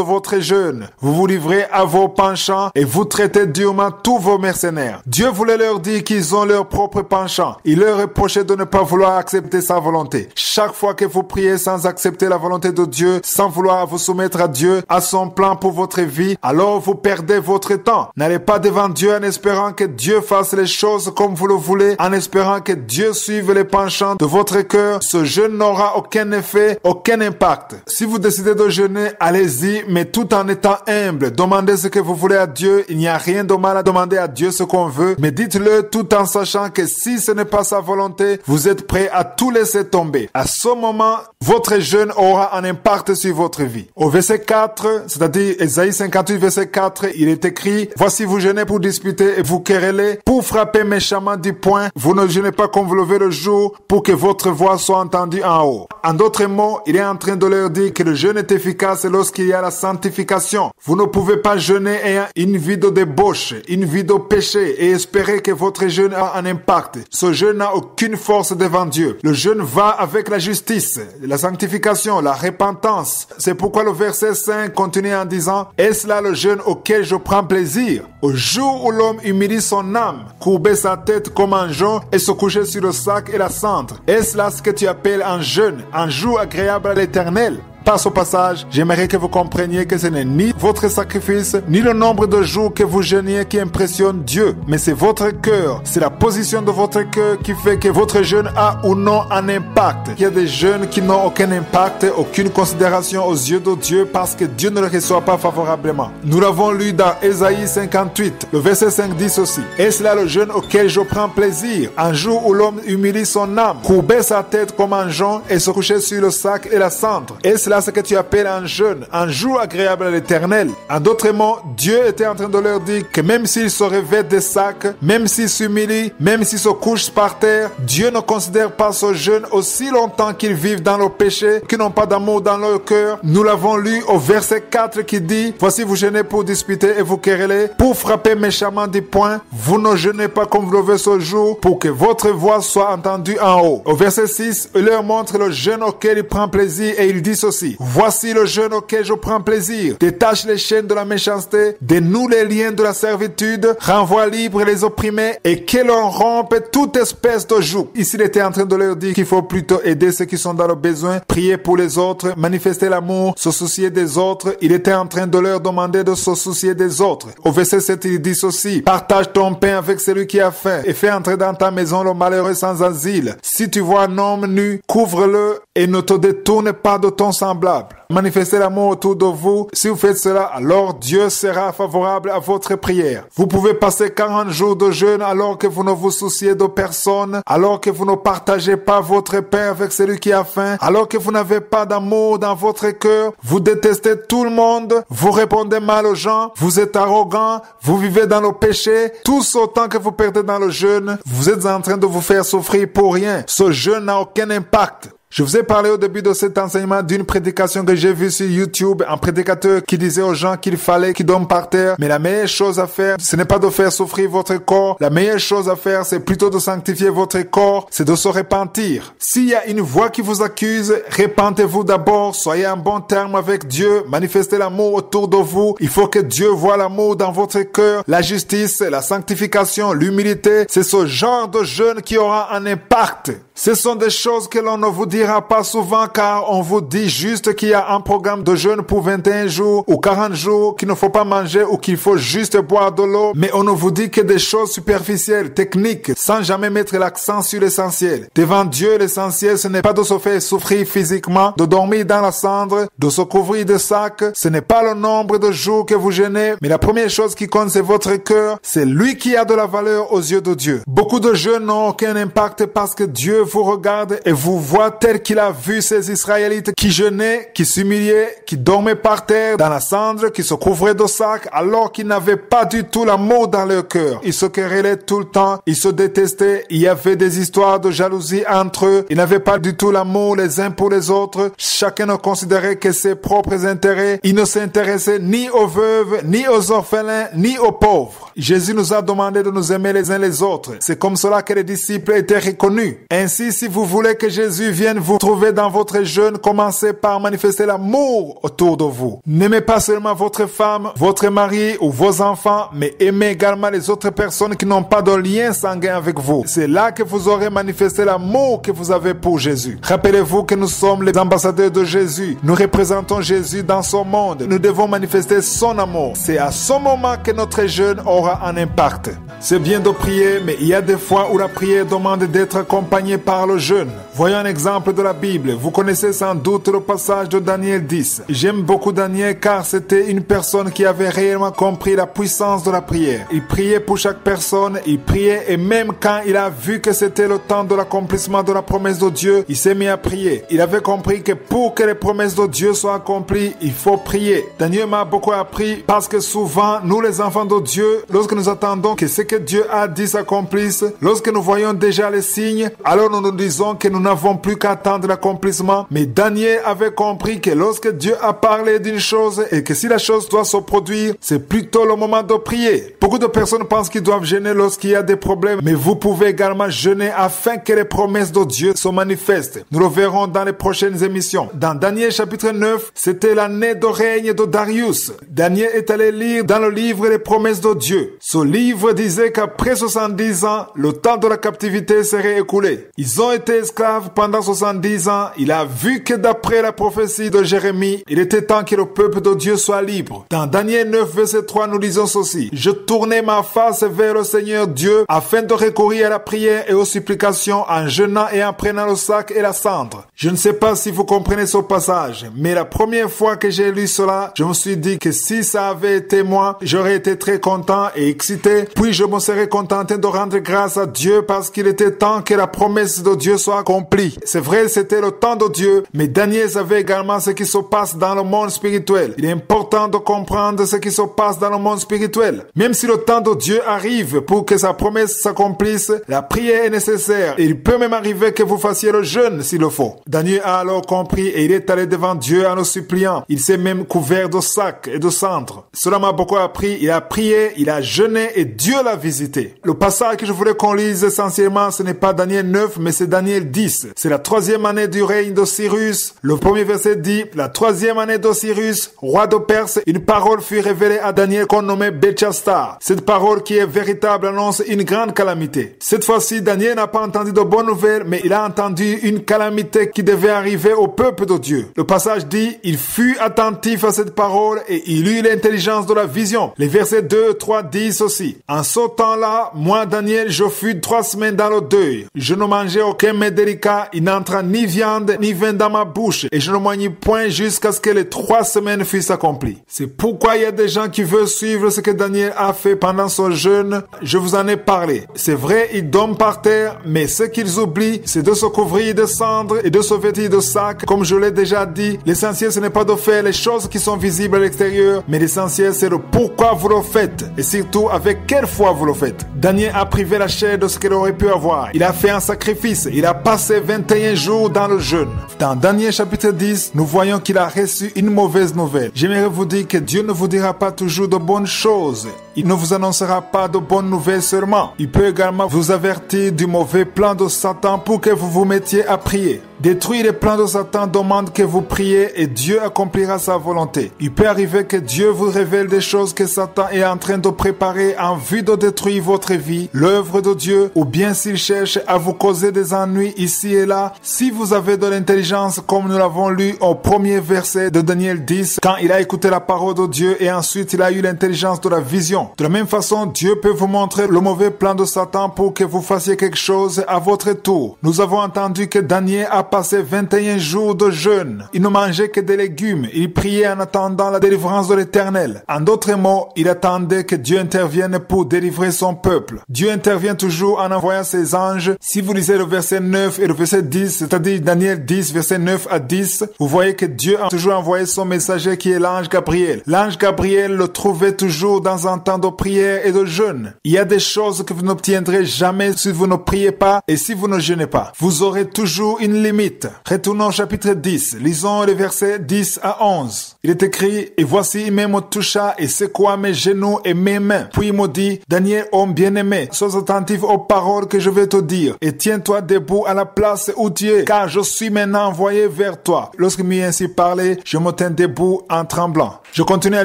votre jeûne. Vous vous livrez à vos penchants et vous traitez durement tous vos mercenaires. Dieu voulait leur dire qu'ils ont leur propre penchant. Il leur reprochait de ne pas vouloir accepter sa volonté. Chaque fois que vous priez sans accepter la volonté de Dieu, sans vouloir vous soumettre à Dieu, à son plan pour votre vie, alors vous perdez votre temps. N'allez pas devant Dieu en espérant que Dieu fasse les choses comme vous le voulez, en espérant que Dieu suive les penchants de votre cœur. Ce jeûne n'aura aucun effet, aucun impact. Si vous décidez de jeûner, allez-y, mais tout en étant humble. Demandez ce que vous voulez à Dieu. Il n'y a rien de mal à demander à Dieu ce qu'on veut, mais dites-le tout en sachant que si ce n'est pas sa volonté, vous êtes prêt à tout laisser tomber. À ce moment, votre jeûne aura un impact sur votre vie. Au verset 4, c'est-à-dire Isaïe 58 verset 4, il est écrit: voici vous jeûnez pour disputer et vous querellez, pour frapper méchamment du poing. Vous ne jeûnez pas comme vous levez le jour, pour que votre voix soit entendue en haut. En d'autres mots, il est en train de leur dire que le jeûne est efficace lorsqu'il y a la sanctification. Vous ne pouvez pas jeûner ayant une vie de débauche, une vie de péché et espérer que votre jeûne a un impact. Ce jeûne n'a aucune force devant Dieu. Le jeûne va avec la justice, la sanctification, la repentance. C'est pourquoi le verset 5 continue en disant: est-ce là le jeûne auquel je prends plaisir? Au jour où l'homme humilie son âme, courber sa tête comme un jonc et se coucher sur le sac et la cendre. Est-ce là ce que tu appelles un jeûne, un jour agréable à l'Éternel? Par ce passage, j'aimerais que vous compreniez que ce n'est ni votre sacrifice, ni le nombre de jours que vous jeûnez qui impressionne Dieu, mais c'est votre cœur, c'est la position de votre cœur qui fait que votre jeûne a ou non un impact. Il y a des jeûnes qui n'ont aucun impact, aucune considération aux yeux de Dieu parce que Dieu ne le reçoit pas favorablement. Nous l'avons lu dans Ésaïe 58, le verset 5 dit ceci: est-ce là le jeûne auquel je prends plaisir, un jour où l'homme humilie son âme, courber sa tête comme un jonc et se coucher sur le sac et la cendre? Est-ce là ce que tu appelles un jeûne, un jour agréable à l'Éternel? En d'autres mots, Dieu était en train de leur dire que même s'ils se revêtent des sacs, même s'ils s'humilient, même s'ils se couchent par terre, Dieu ne considère pas ce jeûne aussi longtemps qu'ils vivent dans le péché, qu'ils n'ont pas d'amour dans leur cœur. Nous l'avons lu au verset 4 qui dit: voici vous jeûnez pour disputer et vous querellez, pour frapper méchamment du poing. Vous ne jeûnez pas comme vous le faites ce jour, pour que votre voix soit entendue en haut. Au verset 6, il leur montre le jeûne auquel il prend plaisir et il dit ceci: voici le jeûne auquel je prends plaisir. Détache les chaînes de la méchanceté, dénoue les liens de la servitude, renvoie libre les opprimés et que l'on rompe toute espèce de joug. Ici, il était en train de leur dire qu'il faut plutôt aider ceux qui sont dans le besoin, prier pour les autres, manifester l'amour, se soucier des autres. Il était en train de leur demander de se soucier des autres. Au verset 7, il dit ceci: partage ton pain avec celui qui a faim et fais entrer dans ta maison le malheureux sans asile. Si tu vois un homme nu, couvre-le et ne te détourne pas de ton semblable. Manifestez l'amour autour de vous. Si vous faites cela, alors Dieu sera favorable à votre prière. Vous pouvez passer 40 jours de jeûne alors que vous ne vous souciez de personne, alors que vous ne partagez pas votre pain avec celui qui a faim, alors que vous n'avez pas d'amour dans votre cœur, vous détestez tout le monde, vous répondez mal aux gens, vous êtes arrogant, vous vivez dans le péché. Tout ce temps que vous perdez dans le jeûne, vous êtes en train de vous faire souffrir pour rien. Ce jeûne n'a aucun impact. Je vous ai parlé au début de cet enseignement d'une prédication que j'ai vue sur YouTube, un prédicateur qui disait aux gens qu'il fallait qu'ils dorment par terre. Mais la meilleure chose à faire, ce n'est pas de faire souffrir votre corps. La meilleure chose à faire, c'est plutôt de sanctifier votre corps, c'est de se repentir. S'il y a une voix qui vous accuse, repentez-vous d'abord, soyez en bon terme avec Dieu, manifestez l'amour autour de vous. Il faut que Dieu voie l'amour dans votre cœur, la justice, la sanctification, l'humilité. C'est ce genre de jeûne qui aura un impact. Ce sont des choses que l'on ne vous dira pas souvent car on vous dit juste qu'il y a un programme de jeûne pour 21 jours ou 40 jours, qu'il ne faut pas manger ou qu'il faut juste boire de l'eau. Mais on ne vous dit que des choses superficielles, techniques, sans jamais mettre l'accent sur l'essentiel. Devant Dieu, l'essentiel, ce n'est pas de se faire souffrir physiquement, de dormir dans la cendre, de se couvrir de sacs. Ce n'est pas le nombre de jours que vous jeûnez, mais la première chose qui compte, c'est votre cœur. C'est lui qui a de la valeur aux yeux de Dieu. Beaucoup de jeûnes n'ont aucun impact parce que Dieu Dieu vous regarde et vous voit tel qu'il a vu ces Israélites qui jeûnaient, qui s'humiliaient, qui dormaient par terre dans la cendre, qui se couvraient de sacs alors qu'ils n'avaient pas du tout l'amour dans leur cœur. Ils se querellaient tout le temps, ils se détestaient, il y avait des histoires de jalousie entre eux, ils n'avaient pas du tout l'amour les uns pour les autres, chacun ne considérait que ses propres intérêts, ils ne s'intéressaient ni aux veuves, ni aux orphelins, ni aux pauvres. Jésus nous a demandé de nous aimer les uns les autres. C'est comme cela que les disciples étaient reconnus. Ainsi, si vous voulez que Jésus vienne vous trouver dans votre jeûne, commencez par manifester l'amour autour de vous. N'aimez pas seulement votre femme, votre mari ou vos enfants, mais aimez également les autres personnes qui n'ont pas de lien sanguin avec vous. C'est là que vous aurez manifesté l'amour que vous avez pour Jésus. Rappelez-vous que nous sommes les ambassadeurs de Jésus. Nous représentons Jésus dans son monde. Nous devons manifester son amour. C'est à ce moment que notre jeûne aura un impact. C'est bien de prier, mais il y a des fois où la prière demande d'être accompagnée par le jeûne. Voyons un exemple de la Bible. Vous connaissez sans doute le passage de Daniel 10. J'aime beaucoup Daniel car c'était une personne qui avait réellement compris la puissance de la prière. Il priait pour chaque personne, il priait et même quand il a vu que c'était le temps de l'accomplissement de la promesse de Dieu, il s'est mis à prier. Il avait compris que pour que les promesses de Dieu soient accomplies, il faut prier. Daniel m'a beaucoup appris parce que souvent, nous les enfants de Dieu, lorsque nous attendons que ce que Dieu a dit s'accomplisse, lorsque nous voyons déjà les signes, alors nous nous disons que nous n'avons plus qu'à attendre l'accomplissement. Mais Daniel avait compris que lorsque Dieu a parlé d'une chose et que si la chose doit se produire, c'est plutôt le moment de prier. Beaucoup de personnes pensent qu'ils doivent jeûner lorsqu'il y a des problèmes, mais vous pouvez également jeûner afin que les promesses de Dieu se manifestent. Nous le verrons dans les prochaines émissions. Dans Daniel chapitre 9, c'était l'année de règne de Darius. Daniel est allé lire dans le livre les promesses de Dieu. Ce livre disait qu'après 70 ans, le temps de la captivité serait écoulé. Ils ont été esclaves pendant 70 ans. Il a vu que d'après la prophétie de Jérémie, il était temps que le peuple de Dieu soit libre. Dans Daniel 9, verset 3, nous lisons ceci. Je tournai ma face vers le Seigneur Dieu afin de recourir à la prière et aux supplications en jeûnant et en prenant le sac et la cendre. Je ne sais pas si vous comprenez ce passage, mais la première fois que j'ai lu cela, je me suis dit que si ça avait été moi, j'aurais été très content et excité, puis je me serais contenté de rendre grâce à Dieu parce qu'il était temps que la promesse de Dieu soit accomplie. C'est vrai, c'était le temps de Dieu, mais Daniel savait également ce qui se passe dans le monde spirituel. Il est important de comprendre ce qui se passe dans le monde spirituel. Même si le temps de Dieu arrive pour que sa promesse s'accomplisse, la prière est nécessaire. Et il peut même arriver que vous fassiez le jeûne s'il le faut. Daniel a alors compris et il est allé devant Dieu en le suppliant. Il s'est même couvert de sacs et de cendres. Cela m'a beaucoup appris. Il a prié, il a jeûné et Dieu l'a visité. Le passage que je voulais qu'on lise essentiellement, ce n'est pas Daniel 9, mais c'est Daniel 10. C'est la 3e année du règne de Cyrus. Le premier verset dit, la 3e année de Cyrus, roi de Perse, une parole fut révélée à Daniel qu'on nommait Belteshazzar. Cette parole qui est véritable annonce une grande calamité. Cette fois-ci, Daniel n'a pas entendu de bonnes nouvelles, mais il a entendu une calamité qui devait arriver au peuple de Dieu. Le passage dit, il fut attentif à cette parole et il eut l'intelligence de la vision. Les versets 2 et 3 disent aussi, en ce temps-là, moi, Daniel, je fus 3 semaines dans le deuil. Je ne mangeais aucun mets délicat, il n'entra ni viande ni vin dans ma bouche, et je ne mangeais point jusqu'à ce que les 3 semaines fussent accomplies. C'est pourquoi il y a des gens qui veulent suivre ce que Daniel a fait pendant son jeûne. Je vous en ai parlé. C'est vrai, ils dorment par terre, mais ce qu'ils oublient, c'est de se couvrir de cendres et de se vêtir de sacs. Comme je l'ai déjà dit, l'essentiel, ce n'est pas de faire les choses qui sont visibles à l'extérieur, mais l'essentiel, c'est le pourquoi vous le faites, et surtout avec quelle foi vous le faites. Daniel a privé la chair de ce qu'elle aurait pu avoir. Il a fait un sacrifice. Il a passé 21 jours dans le jeûne. Dans Daniel chapitre 10, nous voyons qu'il a reçu une mauvaise nouvelle. J'aimerais vous dire que Dieu ne vous dira pas toujours de bonnes choses. Il ne vous annoncera pas de bonnes nouvelles seulement. Il peut également vous avertir du mauvais plan de Satan pour que vous vous mettiez à prier. Détruire les plans de Satan demande que vous priez et Dieu accomplira sa volonté. Il peut arriver que Dieu vous révèle des choses que Satan est en train de préparer en vue de détruire votre vie, l'œuvre de Dieu, ou bien s'il cherche à vous causer des ennuis ici et là. Si vous avez de l'intelligence, comme nous l'avons lu au premier verset de Daniel 10, quand il a écouté la parole de Dieu et ensuite il a eu l'intelligence de la vision. bénédiction. De la même façon, Dieu peut vous montrer le mauvais plan de Satan pour que vous fassiez quelque chose à votre tour. Nous avons entendu que Daniel a passé 21 jours de jeûne. Il ne mangeait que des légumes. Il priait en attendant la délivrance de l'Éternel. En d'autres mots, il attendait que Dieu intervienne pour délivrer son peuple. Dieu intervient toujours en envoyant ses anges. Si vous lisez le verset 9 et le verset 10, c'est-à-dire Daniel 10, verset 9 à 10, vous voyez que Dieu a toujours envoyé son messager qui est l'ange Gabriel. L'ange Gabriel le trouvait toujours dans un temps de prière et de jeûne. Il y a des choses que vous n'obtiendrez jamais si vous ne priez pas et si vous ne jeûnez pas. Vous aurez toujours une limite. Retournons au chapitre 10. Lisons les versets 10 à 11. Il est écrit, « Et voici, il me toucha et secoua mes genoux et mes mains. Puis il me dit, Daniel, homme bien-aimé, sois attentif aux paroles que je vais te dire et tiens-toi debout à la place où tu es, car je suis maintenant envoyé vers toi. » Lorsqu'il m'y ainsi parlé, je me tins debout en tremblant. Je continue à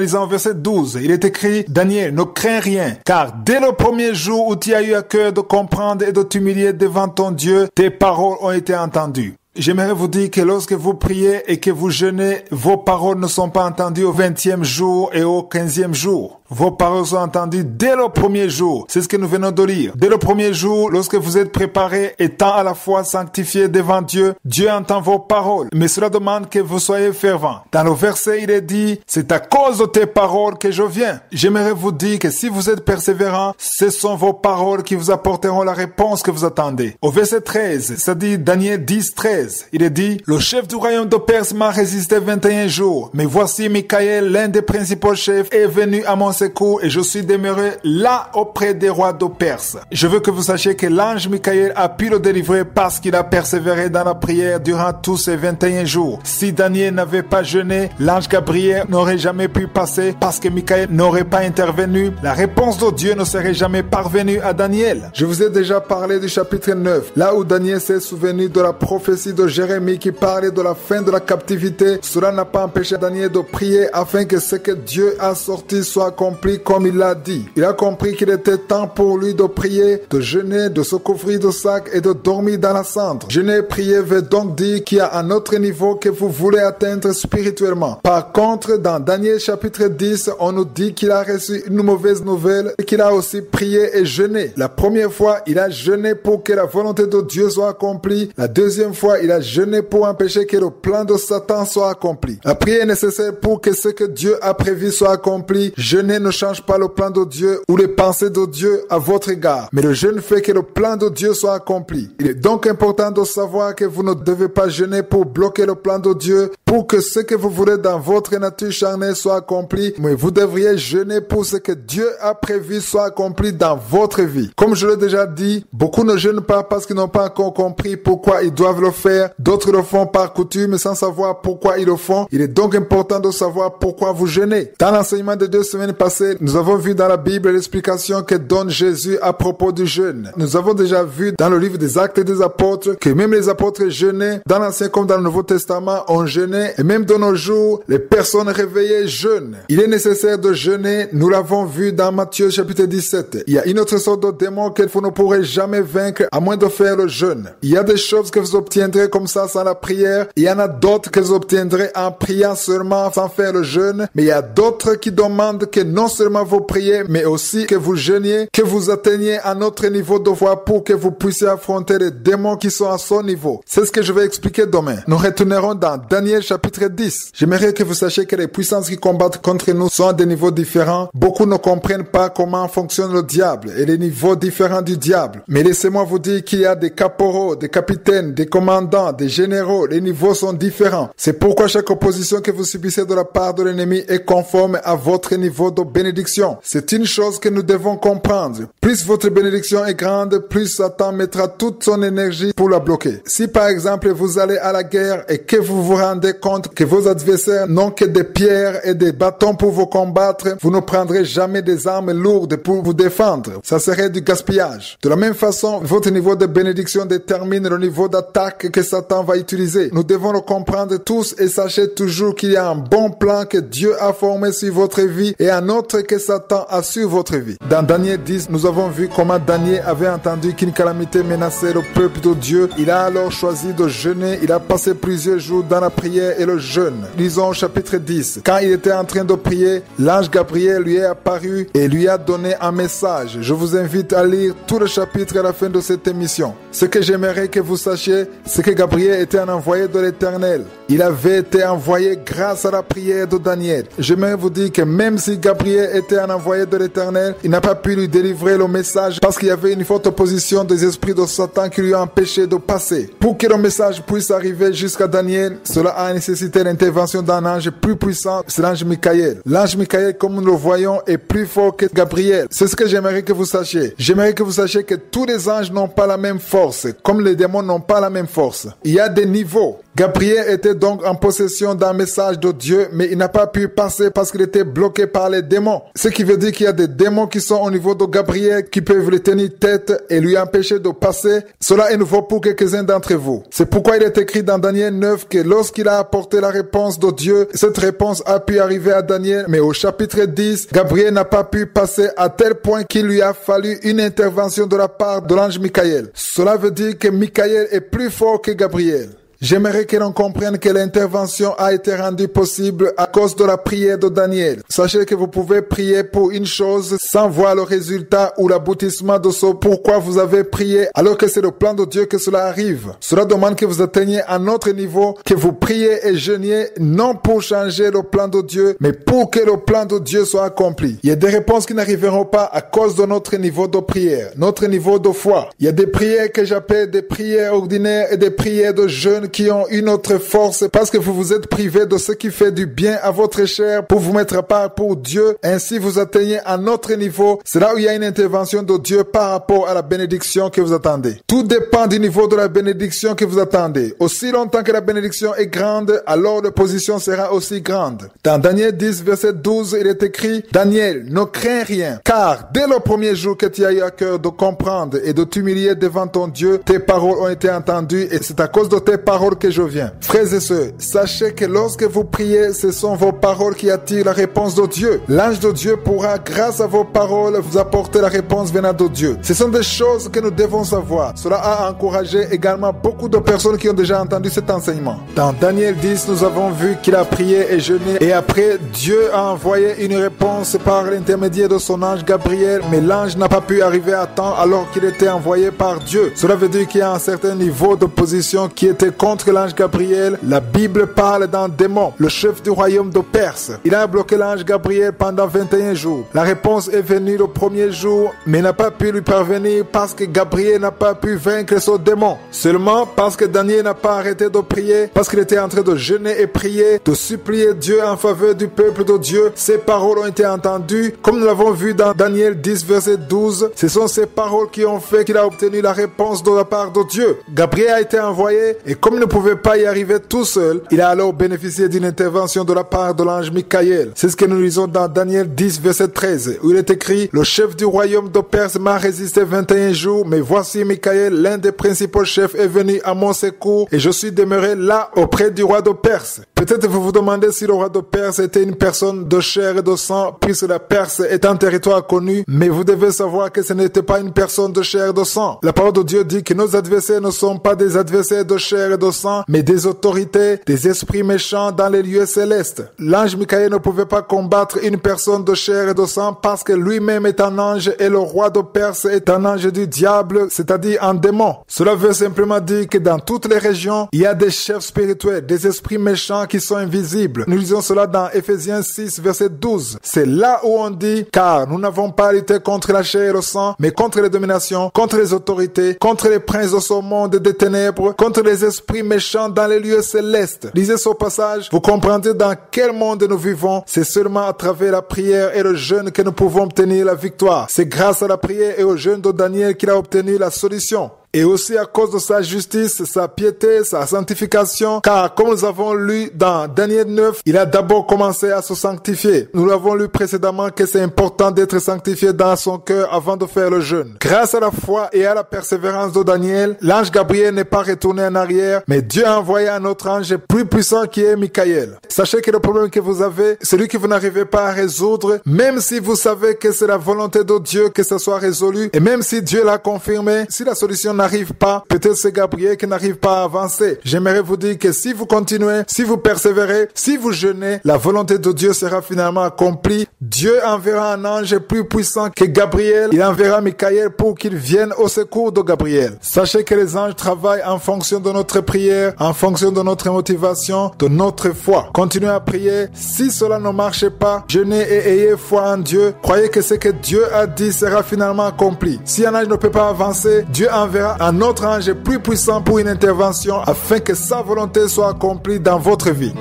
lire au verset 12. Il est écrit, « Daniel, ne crains rien, car dès le premier jour où tu as eu à cœur de comprendre et de t'humilier devant ton Dieu, tes paroles ont été entendues. » J'aimerais vous dire que lorsque vous priez et que vous jeûnez, vos paroles ne sont pas entendues au 20e jour et au 15e jour. Vos paroles sont entendues dès le premier jour. C'est ce que nous venons de lire. Dès le premier jour, lorsque vous êtes préparés, étant à la fois sanctifiés devant Dieu, Dieu entend vos paroles. Mais cela demande que vous soyez fervents. Dans le verset, il est dit, « C'est à cause de tes paroles que je viens. » J'aimerais vous dire que si vous êtes persévérants, ce sont vos paroles qui vous apporteront la réponse que vous attendez. Au verset 13, c'est-à-dire Daniel 10, 13, il est dit, « Le chef du royaume de Perse m'a résisté 21 jours. Mais voici Michaël, l'un des principaux chefs, est venu à mon secours et je suis demeuré là auprès des rois de Perse. » Je veux que vous sachiez que l'ange Michaël a pu le délivrer parce qu'il a persévéré dans la prière durant tous ces 21 jours. Si Daniel n'avait pas jeûné, l'ange Gabriel n'aurait jamais pu passer parce que Michaël n'aurait pas intervenu. La réponse de Dieu ne serait jamais parvenue à Daniel. Je vous ai déjà parlé du chapitre 9, là où Daniel s'est souvenu de la prophétie de Jérémie qui parlait de la fin de la captivité. Cela n'a pas empêché Daniel de prier afin que ce que Dieu a sorti soit accompli comme il l'a dit. Il a compris qu'il était temps pour lui de prier, de jeûner, de se couvrir de sac et de dormir dans la cendre. Jeûner et prier veut donc dire qu'il y a un autre niveau que vous voulez atteindre spirituellement. Par contre, dans Daniel chapitre 10, on nous dit qu'il a reçu une mauvaise nouvelle et qu'il a aussi prié et jeûné. La première fois, il a jeûné pour que la volonté de Dieu soit accomplie. La deuxième fois, il a jeûné pour empêcher que le plan de Satan soit accompli. La prière est nécessaire pour que ce que Dieu a prévu soit accompli. Jeûner ne change pas le plan de Dieu ou les pensées de Dieu à votre égard. Mais le jeûne fait que le plan de Dieu soit accompli. Il est donc important de savoir que vous ne devez pas jeûner pour bloquer le plan de Dieu, pour que ce que vous voulez dans votre nature charnelle soit accompli, mais vous devriez jeûner pour ce que Dieu a prévu soit accompli dans votre vie. Comme je l'ai déjà dit, beaucoup ne jeûnent pas parce qu'ils n'ont pas encore compris pourquoi ils doivent le faire. D'autres le font par coutume sans savoir pourquoi ils le font. Il est donc important de savoir pourquoi vous jeûnez. Dans l'enseignement de 2 semaines passées, nous avons vu dans la Bible l'explication que donne Jésus à propos du jeûne. Nous avons déjà vu dans le livre des Actes des Apôtres que même les apôtres jeûnaient. Dans l'Ancien comme dans le Nouveau Testament, on jeûnait. Et même de nos jours, les personnes réveillées jeûnent. Il est nécessaire de jeûner. Nous l'avons vu dans Matthieu chapitre 17. Il y a une autre sorte de démon que vous ne pourrez jamais vaincre à moins de faire le jeûne. Il y a des choses que vous obtiendrez comme ça sans la prière. Il y en a d'autres que vous obtiendrez en priant seulement sans faire le jeûne. Mais il y a d'autres qui demandent que non seulement vous priez, mais aussi que vous jeûniez, que vous atteigniez un autre niveau de foi pour que vous puissiez affronter les démons qui sont à son niveau. C'est ce que je vais expliquer demain. Nous retournerons dans Daniel chapitre 10. J'aimerais que vous sachiez que les puissances qui combattent contre nous sont à des niveaux différents. Beaucoup ne comprennent pas comment fonctionne le diable et les niveaux différents du diable. Mais laissez-moi vous dire qu'il y a des caporaux, des capitaines, des commandants, des généraux. Les niveaux sont différents. C'est pourquoi chaque opposition que vous subissez de la part de l'ennemi est conforme à votre niveau de bénédiction. C'est une chose que nous devons comprendre. Plus votre bénédiction est grande, plus Satan mettra toute son énergie pour la bloquer. Si par exemple vous allez à la guerre et que vous vous rendez compte que vos adversaires n'ont que des pierres et des bâtons pour vous combattre, vous ne prendrez jamais des armes lourdes pour vous défendre. Ça serait du gaspillage. De la même façon, votre niveau de bénédiction détermine le niveau d'attaque que Satan va utiliser. Nous devons le comprendre tous et sachez toujours qu'il y a un bon plan que Dieu a formé sur votre vie et un autre que Satan a sur votre vie. Dans Daniel 10, nous avons vu comment Daniel avait entendu qu'une calamité menaçait le peuple de Dieu. Il a alors choisi de jeûner. Il a passé plusieurs jours dans la prière prière et le jeûne. Lisons chapitre 10. Quand il était en train de prier, l'ange Gabriel lui est apparu et lui a donné un message. Je vous invite à lire tout le chapitre à la fin de cette émission. Ce que j'aimerais que vous sachiez, c'est que Gabriel était un envoyé de l'Éternel. Il avait été envoyé grâce à la prière de Daniel. J'aimerais vous dire que même si Gabriel était un envoyé de l'Éternel, il n'a pas pu lui délivrer le message parce qu'il y avait une forte opposition des esprits de Satan qui lui a empêché de passer. Pour que le message puisse arriver jusqu'à Daniel, cela a nécessité l'intervention d'un ange plus puissant, c'est l'ange Michael. L'ange Michael, comme nous le voyons, est plus fort que Gabriel. C'est ce que j'aimerais que vous sachiez. J'aimerais que vous sachiez que tous les anges n'ont pas la même force, comme les démons n'ont pas la même force. Il y a des niveaux. Gabriel était donc en possession d'un message de Dieu, mais il n'a pas pu passer parce qu'il était bloqué par les démons. Ce qui veut dire qu'il y a des démons qui sont au niveau de Gabriel qui peuvent le tenir tête et lui empêcher de passer. Cela est nouveau pour quelques-uns d'entre vous. C'est pourquoi il est écrit dans Daniel 9 que lorsqu'il a apporté la réponse de Dieu, cette réponse a pu arriver à Daniel, mais au chapitre 10, Gabriel n'a pas pu passer à tel point qu'il lui a fallu une intervention de la part de l'ange Michael. Cela veut dire que Michael est plus fort que Gabriel. J'aimerais que l'on comprenne que l'intervention a été rendue possible à cause de la prière de Daniel. Sachez que vous pouvez prier pour une chose sans voir le résultat ou l'aboutissement de ce pourquoi vous avez prié, alors que c'est le plan de Dieu que cela arrive. Cela demande que vous atteigniez un autre niveau, que vous priez et jeûniez, non pour changer le plan de Dieu, mais pour que le plan de Dieu soit accompli. Il y a des réponses qui n'arriveront pas à cause de notre niveau de prière, notre niveau de foi. Il y a des prières que j'appelle des prières ordinaires et des prières de jeûne qui ont une autre force parce que vous vous êtes privé de ce qui fait du bien à votre chair pour vous mettre à part pour Dieu. Ainsi, vous atteignez un autre niveau. C'est là où il y a une intervention de Dieu par rapport à la bénédiction que vous attendez. Tout dépend du niveau de la bénédiction que vous attendez. Aussi longtemps que la bénédiction est grande, alors l'opposition sera aussi grande. Dans Daniel 10, verset 12, il est écrit: Daniel, ne crains rien, car dès le premier jour que tu as eu à cœur de comprendre et de t'humilier devant ton Dieu, tes paroles ont été entendues et c'est à cause de tes paroles que je viens. Frères et sœurs, sachez que lorsque vous priez, ce sont vos paroles qui attirent la réponse de Dieu. L'ange de Dieu pourra, grâce à vos paroles, vous apporter la réponse venant de Dieu. Ce sont des choses que nous devons savoir. Cela a encouragé également beaucoup de personnes qui ont déjà entendu cet enseignement. Dans Daniel 10, nous avons vu qu'il a prié et jeûné et après, Dieu a envoyé une réponse par l'intermédiaire de son ange Gabriel, mais l'ange n'a pas pu arriver à temps alors qu'il était envoyé par Dieu. Cela veut dire qu'il y a un certain niveau d'opposition qui était contre l'ange Gabriel. La Bible parle d'un démon, le chef du royaume de Perse. Il a bloqué l'ange Gabriel pendant 21 jours. La réponse est venue le premier jour, mais n'a pas pu lui parvenir parce que Gabriel n'a pas pu vaincre ce démon. Seulement parce que Daniel n'a pas arrêté de prier, parce qu'il était en train de jeûner et prier, de supplier Dieu en faveur du peuple de Dieu. Ses paroles ont été entendues. Comme nous l'avons vu dans Daniel 10, verset 12, ce sont ces paroles qui ont fait qu'il a obtenu la réponse de la part de Dieu. Gabriel a été envoyé et comme il ne pouvait pas y arriver tout seul, il a alors bénéficié d'une intervention de la part de l'ange Michael. C'est ce que nous lisons dans Daniel 10, verset 13, où il est écrit: Le chef du royaume de Perse m'a résisté 21 jours, mais voici Michael, l'un des principaux chefs, est venu à mon secours et je suis demeuré là auprès du roi de Perse. Peut-être vous vous demandez si le roi de Perse était une personne de chair et de sang, puisque la Perse est un territoire connu, mais vous devez savoir que ce n'était pas une personne de chair et de sang. La parole de Dieu dit que nos adversaires ne sont pas des adversaires de chair et de sang, mais des autorités, des esprits méchants dans les lieux célestes. L'ange Michael ne pouvait pas combattre une personne de chair et de sang parce que lui-même est un ange et le roi de Perse est un ange du diable, c'est-à-dire un démon. Cela veut simplement dire que dans toutes les régions, il y a des chefs spirituels, des esprits méchants qui sont invisibles. Nous lisons cela dans Ephésiens 6, verset 12. C'est là où on dit: car nous n'avons pas lutté contre la chair et le sang, mais contre les dominations, contre les autorités, contre les princes de ce monde des ténèbres, contre les esprits méchants dans les lieux célestes. Lisez ce passage, vous comprendrez dans quel monde nous vivons. C'est seulement à travers la prière et le jeûne que nous pouvons obtenir la victoire. C'est grâce à la prière et au jeûne de Daniel qu'il a obtenu la solution. Et aussi à cause de sa justice, sa piété, sa sanctification, car comme nous avons lu dans Daniel 9, il a d'abord commencé à se sanctifier. Nous l'avons lu précédemment que c'est important d'être sanctifié dans son cœur avant de faire le jeûne. Grâce à la foi et à la persévérance de Daniel, l'ange Gabriel n'est pas retourné en arrière, mais Dieu a envoyé un autre ange plus puissant qui est Michael. Sachez que le problème que vous avez, celui que vous n'arrivez pas à résoudre, même si vous savez que c'est la volonté de Dieu que ça soit résolu, et même si Dieu l'a confirmé, si la solution n'arrive pas, peut-être c'est Gabriel qui n'arrive pas à avancer. J'aimerais vous dire que si vous continuez, si vous persévérez, si vous jeûnez, la volonté de Dieu sera finalement accomplie. Dieu enverra un ange plus puissant que Gabriel. Il enverra Michael pour qu'il vienne au secours de Gabriel. Sachez que les anges travaillent en fonction de notre prière, en fonction de notre motivation, de notre foi. Continuez à prier. Si cela ne marche pas, jeûnez et ayez foi en Dieu. Croyez que ce que Dieu a dit sera finalement accompli. Si un ange ne peut pas avancer, Dieu enverra un autre ange plus puissant pour une intervention afin que sa volonté soit accomplie dans votre vie.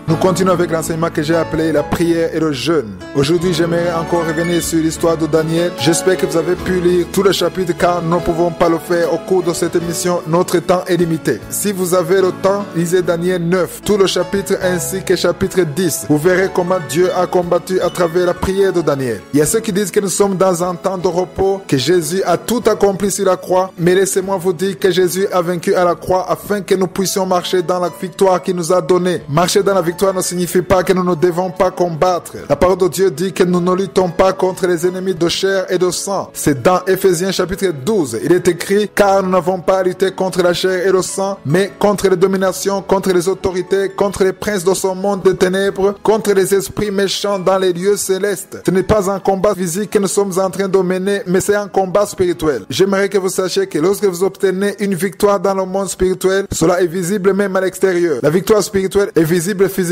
Nous continuons avec l'enseignement que j'ai appelé la prière et le jeûne. Aujourd'hui, j'aimerais encore revenir sur l'histoire de Daniel. J'espère que vous avez pu lire tout le chapitre car nous ne pouvons pas le faire au cours de cette émission. Notre temps est limité. Si vous avez le temps, lisez Daniel 9, tout le chapitre ainsi que chapitre 10. Vous verrez comment Dieu a combattu à travers la prière de Daniel. Il y a ceux qui disent que nous sommes dans un temps de repos, que Jésus a tout accompli sur la croix. Mais laissez-moi vous dire que Jésus a vaincu à la croix afin que nous puissions marcher dans la victoire qu'il nous a donnée. Marcher dans la victoire ne signifie pas que nous ne devons pas combattre. La parole de Dieu dit que nous ne luttons pas contre les ennemis de chair et de sang. C'est dans Éphésiens chapitre 12. Il est écrit, car nous n'avons pas à lutter contre la chair et le sang, mais contre les dominations, contre les autorités, contre les princes de ce monde de ténèbres, contre les esprits méchants dans les lieux célestes. Ce n'est pas un combat physique que nous sommes en train de mener, mais c'est un combat spirituel. J'aimerais que vous sachiez que lorsque vous obtenez une victoire dans le monde spirituel, cela est visible même à l'extérieur. La victoire spirituelle est visible physiquement.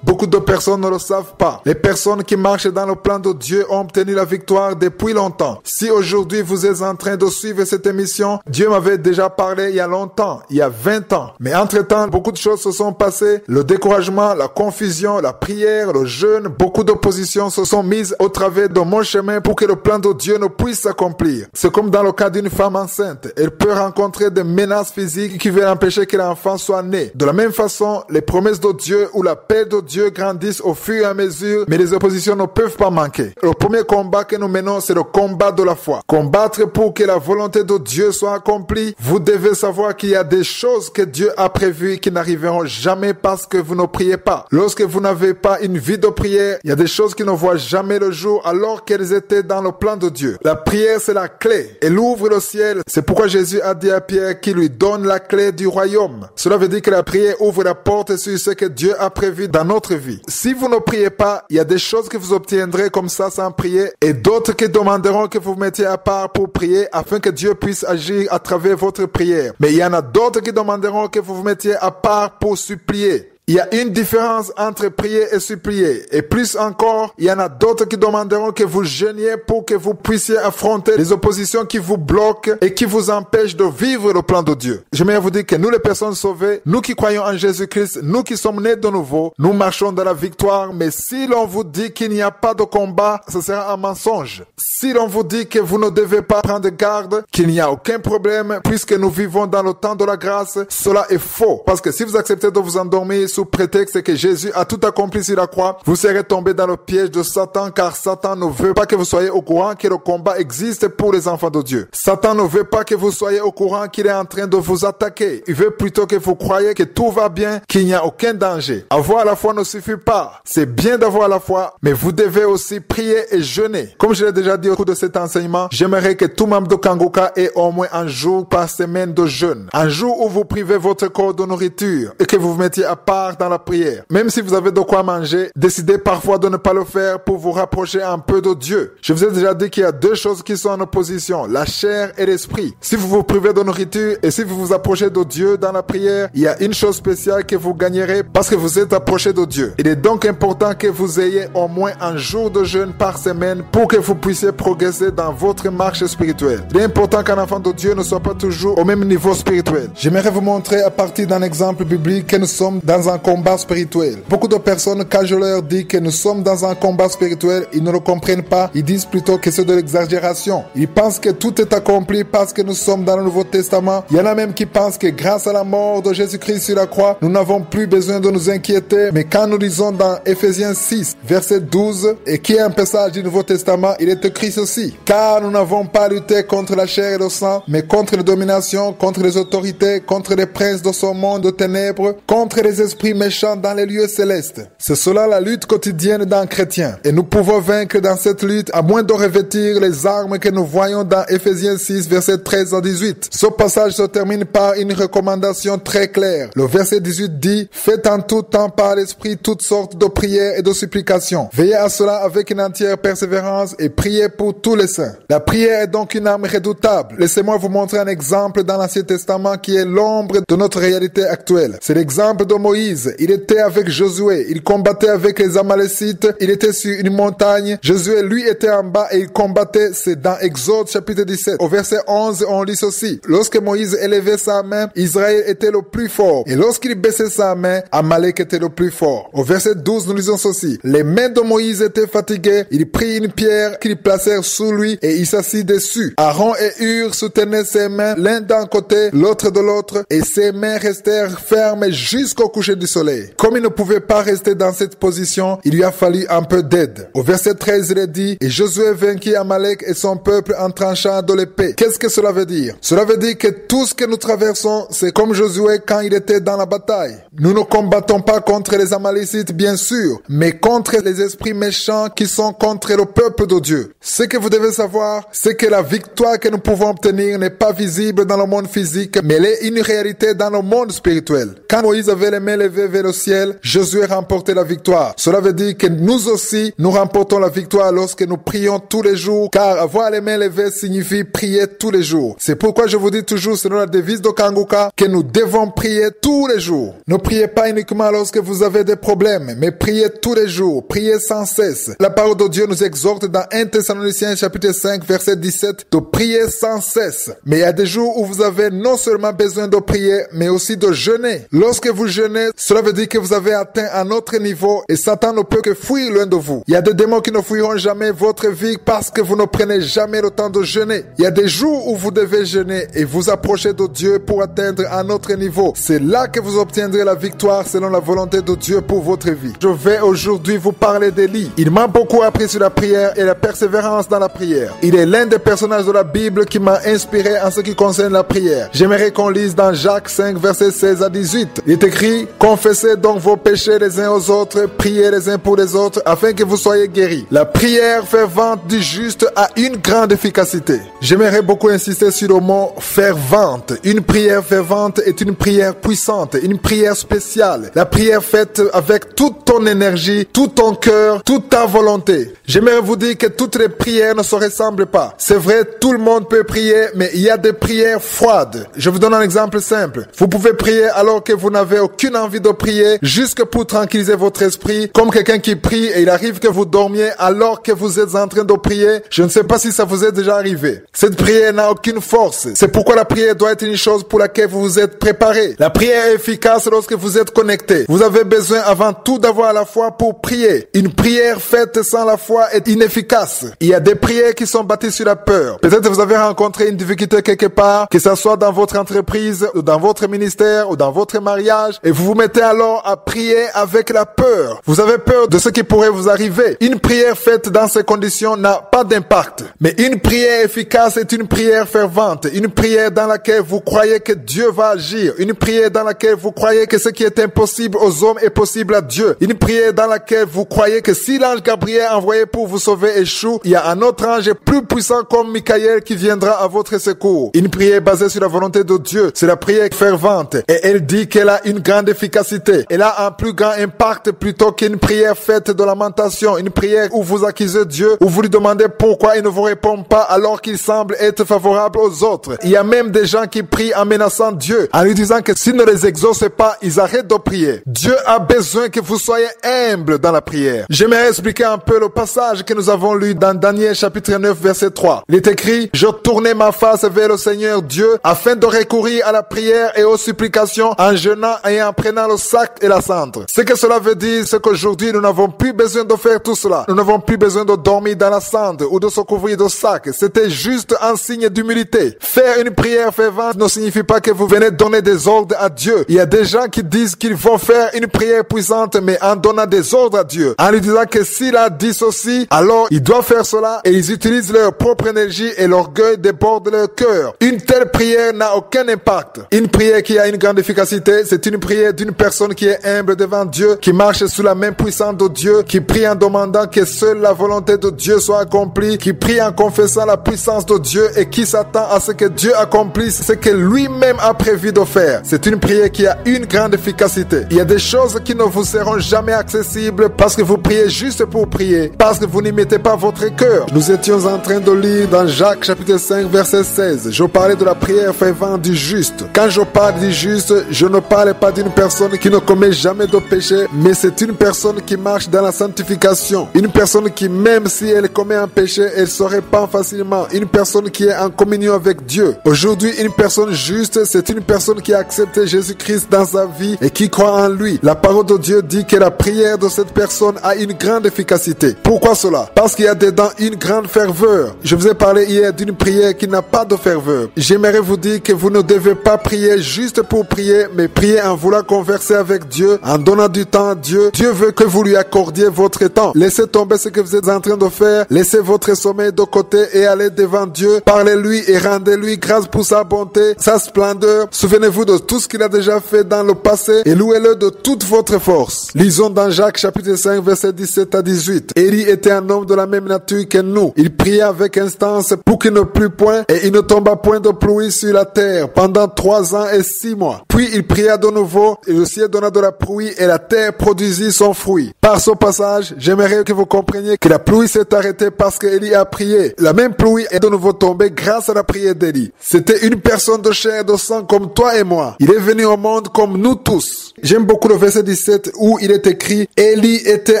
Beaucoup de personnes ne le savent pas. Les personnes qui marchent dans le plan de Dieu ont obtenu la victoire depuis longtemps. Si aujourd'hui vous êtes en train de suivre cette émission, Dieu m'avait déjà parlé il y a longtemps, il y a 20 ans. Mais entre-temps, beaucoup de choses se sont passées. Le découragement, la confusion, la prière, le jeûne, beaucoup d'oppositions se sont mises au travers de mon chemin pour que le plan de Dieu ne puisse s'accomplir. C'est comme dans le cas d'une femme enceinte. Elle peut rencontrer des menaces physiques qui veulent empêcher que l'enfant soit né. De la même façon, les promesses de Dieu ou la paix de Dieu grandissent au fur et à mesure, mais les oppositions ne peuvent pas manquer. Le premier combat que nous menons, c'est le combat de la foi. Combattre pour que la volonté de Dieu soit accomplie. Vous devez savoir qu'il y a des choses que Dieu a prévues qui n'arriveront jamais parce que vous ne priez pas. Lorsque vous n'avez pas une vie de prière, il y a des choses qui ne voient jamais le jour alors qu'elles étaient dans le plan de Dieu. La prière, c'est la clé. Elle ouvre le ciel. C'est pourquoi Jésus a dit à Pierre qu'il lui donne la clé du royaume. Cela veut dire que la prière ouvre la porte sur ce que Dieu a prévu dans notre vie. Si vous ne priez pas, il y a des choses que vous obtiendrez comme ça sans prier et d'autres qui demanderont que vous vous mettiez à part pour prier afin que Dieu puisse agir à travers votre prière. Mais il y en a d'autres qui demanderont que vous vous mettiez à part pour supplier. Il y a une différence entre prier et supplier. Et plus encore, il y en a d'autres qui demanderont que vous jeûniez pour que vous puissiez affronter les oppositions qui vous bloquent et qui vous empêchent de vivre le plan de Dieu. J'aimerais vous dire que nous, les personnes sauvées, nous qui croyons en Jésus-Christ, nous qui sommes nés de nouveau, nous marchons dans la victoire. Mais si l'on vous dit qu'il n'y a pas de combat, ce sera un mensonge. Si l'on vous dit que vous ne devez pas prendre garde, qu'il n'y a aucun problème puisque nous vivons dans le temps de la grâce, cela est faux. Parce que si vous acceptez de vous endormir sous prétexte que Jésus a tout accompli sur la croix, vous serez tombé dans le piège de Satan car Satan ne veut pas que vous soyez au courant que le combat existe pour les enfants de Dieu. Satan ne veut pas que vous soyez au courant qu'il est en train de vous attaquer. Il veut plutôt que vous croyiez que tout va bien, qu'il n'y a aucun danger. Avoir la foi ne suffit pas. C'est bien d'avoir la foi, mais vous devez aussi prier et jeûner. Comme je l'ai déjà dit au cours de cet enseignement, j'aimerais que tout membre de Kanguka ait au moins un jour par semaine de jeûne. Un jour où vous privez votre corps de nourriture et que vous vous mettiez à part dans la prière. Même si vous avez de quoi manger, décidez parfois de ne pas le faire pour vous rapprocher un peu de Dieu. Je vous ai déjà dit qu'il y a deux choses qui sont en opposition, la chair et l'esprit. Si vous vous privez de nourriture et si vous vous approchez de Dieu dans la prière, il y a une chose spéciale que vous gagnerez parce que vous êtes approché de Dieu. Il est donc important que vous ayez au moins un jour de jeûne par semaine pour que vous puissiez progresser dans votre marche spirituelle. Il est important qu'un enfant de Dieu ne soit pas toujours au même niveau spirituel. J'aimerais vous montrer à partir d'un exemple biblique que nous sommes dans un combat spirituel. Beaucoup de personnes, quand je leur dis que nous sommes dans un combat spirituel, ils ne le comprennent pas. Ils disent plutôt que c'est de l'exagération. Ils pensent que tout est accompli parce que nous sommes dans le Nouveau Testament. Il y en a même qui pensent que grâce à la mort de Jésus-Christ sur la croix, nous n'avons plus besoin de nous inquiéter. Mais quand nous lisons dans Éphésiens 6, verset 12, et qui est un passage du Nouveau Testament, il est écrit ceci. Car nous n'avons pas lutté contre la chair et le sang, mais contre les dominations, contre les autorités, contre les princes de ce monde de ténèbres, contre les esprits esprits méchants dans les lieux célestes. C'est cela la lutte quotidienne d'un chrétien. Et nous pouvons vaincre dans cette lutte à moins de revêtir les armes que nous voyons dans Éphésiens 6, versets 13 à 18. Ce passage se termine par une recommandation très claire. Le verset 18 dit « Faites en tout temps par l'esprit toutes sortes de prières et de supplications. Veillez à cela avec une entière persévérance et priez pour tous les saints. » La prière est donc une arme redoutable. Laissez-moi vous montrer un exemple dans l'Ancien Testament qui est l'ombre de notre réalité actuelle. C'est l'exemple de Moïse. Il était avec Josué. Il combattait avec les Amalécites. Il était sur une montagne. Josué, lui, était en bas et il combattait. C'est dans Exode chapitre 17. Au verset 11, on lit ceci. Lorsque Moïse élevait sa main, Israël était le plus fort. Et lorsqu'il baissait sa main, Amalek était le plus fort. Au verset 12, nous lisons ceci. Les mains de Moïse étaient fatiguées. Il prit une pierre qu'ils placèrent sous lui et il s'assit dessus. Aaron et Hur soutenaient ses mains, l'un d'un côté, l'autre de l'autre, et ses mains restèrent fermes jusqu'au coucher du soleil. Comme il ne pouvait pas rester dans cette position, il lui a fallu un peu d'aide. Au verset 13, il est dit, et Josué vainquit Amalek et son peuple en tranchant de l'épée. Qu'est-ce que cela veut dire? Cela veut dire que tout ce que nous traversons, c'est comme Josué quand il était dans la bataille. Nous ne combattons pas contre les Amalécites, bien sûr, mais contre les esprits méchants qui sont contre le peuple de Dieu. Ce que vous devez savoir, c'est que la victoire que nous pouvons obtenir n'est pas visible dans le monde physique, mais elle est une réalité dans le monde spirituel. Quand Moïse avait les mains levées vers le ciel, Josué remportait la victoire. Cela veut dire que nous aussi, nous remportons la victoire lorsque nous prions tous les jours, car avoir les mains levées signifie prier tous les jours. C'est pourquoi je vous dis toujours, selon la devise de Kanguka, que nous devons prier tous les jours. Ne priez pas uniquement lorsque vous avez des problèmes, mais priez tous les jours, priez sans cesse. La parole de Dieu nous exhorte dans 1 Thessaloniciens chapitre 5 verset 17 de prier sans cesse. Mais il y a des jours où vous avez non seulement besoin de prier, mais aussi de jeûner. Lorsque vous jeûnez, cela veut dire que vous avez atteint un autre niveau et Satan ne peut que fuir loin de vous. Il y a des démons qui ne fuiront jamais votre vie parce que vous ne prenez jamais le temps de jeûner. Il y a des jours où vous devez jeûner et vous approcher de Dieu pour atteindre un autre niveau. C'est là que vous obtiendrez la victoire selon la volonté de Dieu pour votre vie. Je vais aujourd'hui vous parler d'Élie. Il m'a beaucoup appris sur la prière et la persévérance dans la prière. Il est l'un des personnages de la Bible qui m'a inspiré en ce qui concerne la prière. J'aimerais qu'on lise dans Jacques 5, versets 16 à 18. Il est écrit, « Confessez donc vos péchés les uns aux autres, priez les uns pour les autres, afin que vous soyez guéris. La prière fervente du juste a une grande efficacité. » J'aimerais beaucoup insister sur le mot « fervente ». Une prière fervente est une prière puissante, une prière spéciale. La prière faite avec toute ton énergie, tout ton cœur, toute ta volonté. J'aimerais vous dire que toutes les prières ne se ressemblent pas. C'est vrai, tout le monde peut prier, mais il y a des prières froides. Je vous donne un exemple simple. Vous pouvez prier alors que vous n'avez aucune envie de prier, juste pour tranquilliser votre esprit, comme quelqu'un qui prie et il arrive que vous dormiez alors que vous êtes en train de prier. Je ne sais pas si ça vous est déjà arrivé. Cette prière n'a aucune force. C'est pourquoi la prière doit être une chose pour laquelle vous vous êtes préparé. La prière est efficace lorsque vous êtes connecté. Vous avez besoin avant tout d'avoir la foi pour prier. Une prière faite sans la foi est inefficace. Il y a des prières qui sont bâties sur la peur. Peut-être vous avez rencontré une difficulté quelque part, que ce soit dans votre entreprise, ou dans votre ministère, ou dans votre mariage, et vous vous mettez alors à prier avec la peur. Vous avez peur de ce qui pourrait vous arriver. Une prière faite dans ces conditions n'a pas d'impact. Mais une prière efficace est une prière fervente, une prière dans laquelle vous croyez que Dieu va agir, une prière dans laquelle vous croyez que ce qui est impossible aux hommes est possible à Dieu, une prière dans laquelle vous croyez que si l'ange Gabriel envoyé pour vous sauver échoue, il y a un autre ange plus puissant comme Michael qui viendra à votre secours. Une prière basée sur la volonté de Dieu, c'est la prière fervente et elle dit qu'elle a une grande efficacité. Elle a un plus grand impact plutôt qu'une prière faite de lamentation, une prière où vous accusez Dieu, où vous lui demandez pourquoi il ne vous répond pas alors qu'il semble être favorable aux autres. Il y a même des gens qui prient en menaçant Dieu, en lui disant que s'il ne les exauce pas, ils arrêtent de prier. Dieu a besoin que vous soyez humble dans la prière. J'aimerais expliquer un peu le passage que nous avons lu dans Daniel chapitre 9 verset 3. Il est écrit, « Je tournai ma face vers le Seigneur Dieu afin de recourir à la prière et aux supplications en jeûnant et en prenant le sac et la cendre. » Ce que cela veut dire, c'est qu'aujourd'hui, nous n'avons plus besoin de faire tout cela. Nous n'avons plus besoin de dormir dans la cendre ou de se couvrir de sac. C'était juste un signe d'humilité. Faire une prière fervente ne signifie pas que vous venez donner des ordres à Dieu. Il y a des gens qui disent qu'ils vont faire une prière puissante, mais en donnant des ordres à Dieu. En lui disant que s'il a dit ceci, alors il doit faire cela et ils utilisent leur propre énergie et l'orgueil déborde leur cœur. Une telle prière n'a aucun impact. Une prière qui a une grande efficacité, c'est une prière d'une une personne qui est humble devant Dieu, qui marche sous la main puissante de Dieu, qui prie en demandant que seule la volonté de Dieu soit accomplie, qui prie en confessant la puissance de Dieu et qui s'attend à ce que Dieu accomplisse ce que lui-même a prévu de faire. C'est une prière qui a une grande efficacité. Il y a des choses qui ne vous seront jamais accessibles parce que vous priez juste pour prier, parce que vous n'y mettez pas votre cœur. Nous étions en train de lire dans Jacques chapitre 5 verset 16. Je parlais de la prière fervente du juste. Quand je parle du juste, je ne parle pas d'une personne qui ne commet jamais de péché, mais c'est une personne qui marche dans la sanctification. Une personne qui, même si elle commet un péché, elle se répand facilement. Une personne qui est en communion avec Dieu. Aujourd'hui, une personne juste, c'est une personne qui a accepté Jésus-Christ dans sa vie et qui croit en lui. La parole de Dieu dit que la prière de cette personne a une grande efficacité. Pourquoi cela? Parce qu'il y a dedans une grande ferveur. Je vous ai parlé hier d'une prière qui n'a pas de ferveur. J'aimerais vous dire que vous ne devez pas prier juste pour prier, mais prier en voulant converser avec Dieu, en donnant du temps à Dieu. Dieu veut que vous lui accordiez votre temps. Laissez tomber ce que vous êtes en train de faire. Laissez votre sommeil de côté et allez devant Dieu. Parlez-lui et rendez-lui grâce pour sa bonté, sa splendeur. Souvenez-vous de tout ce qu'il a déjà fait dans le passé et louez-le de toute votre force. Lisons dans Jacques chapitre 5 verset 17 à 18. Élie était un homme de la même nature que nous. Il pria avec instance pour qu'il ne plût point et il ne tomba point de pluie sur la terre pendant 3 ans et 6 mois. Puis il pria de nouveau et le ciel donna de la pluie et la terre produisit son fruit. Par ce passage, j'aimerais que vous compreniez que la pluie s'est arrêtée parce qu'Élie a prié. La même pluie est de nouveau tombée grâce à la prière d'Élie. C'était une personne de chair et de sang comme toi et moi. Il est venu au monde comme nous tous. J'aime beaucoup le verset 17 où il est écrit « Élie était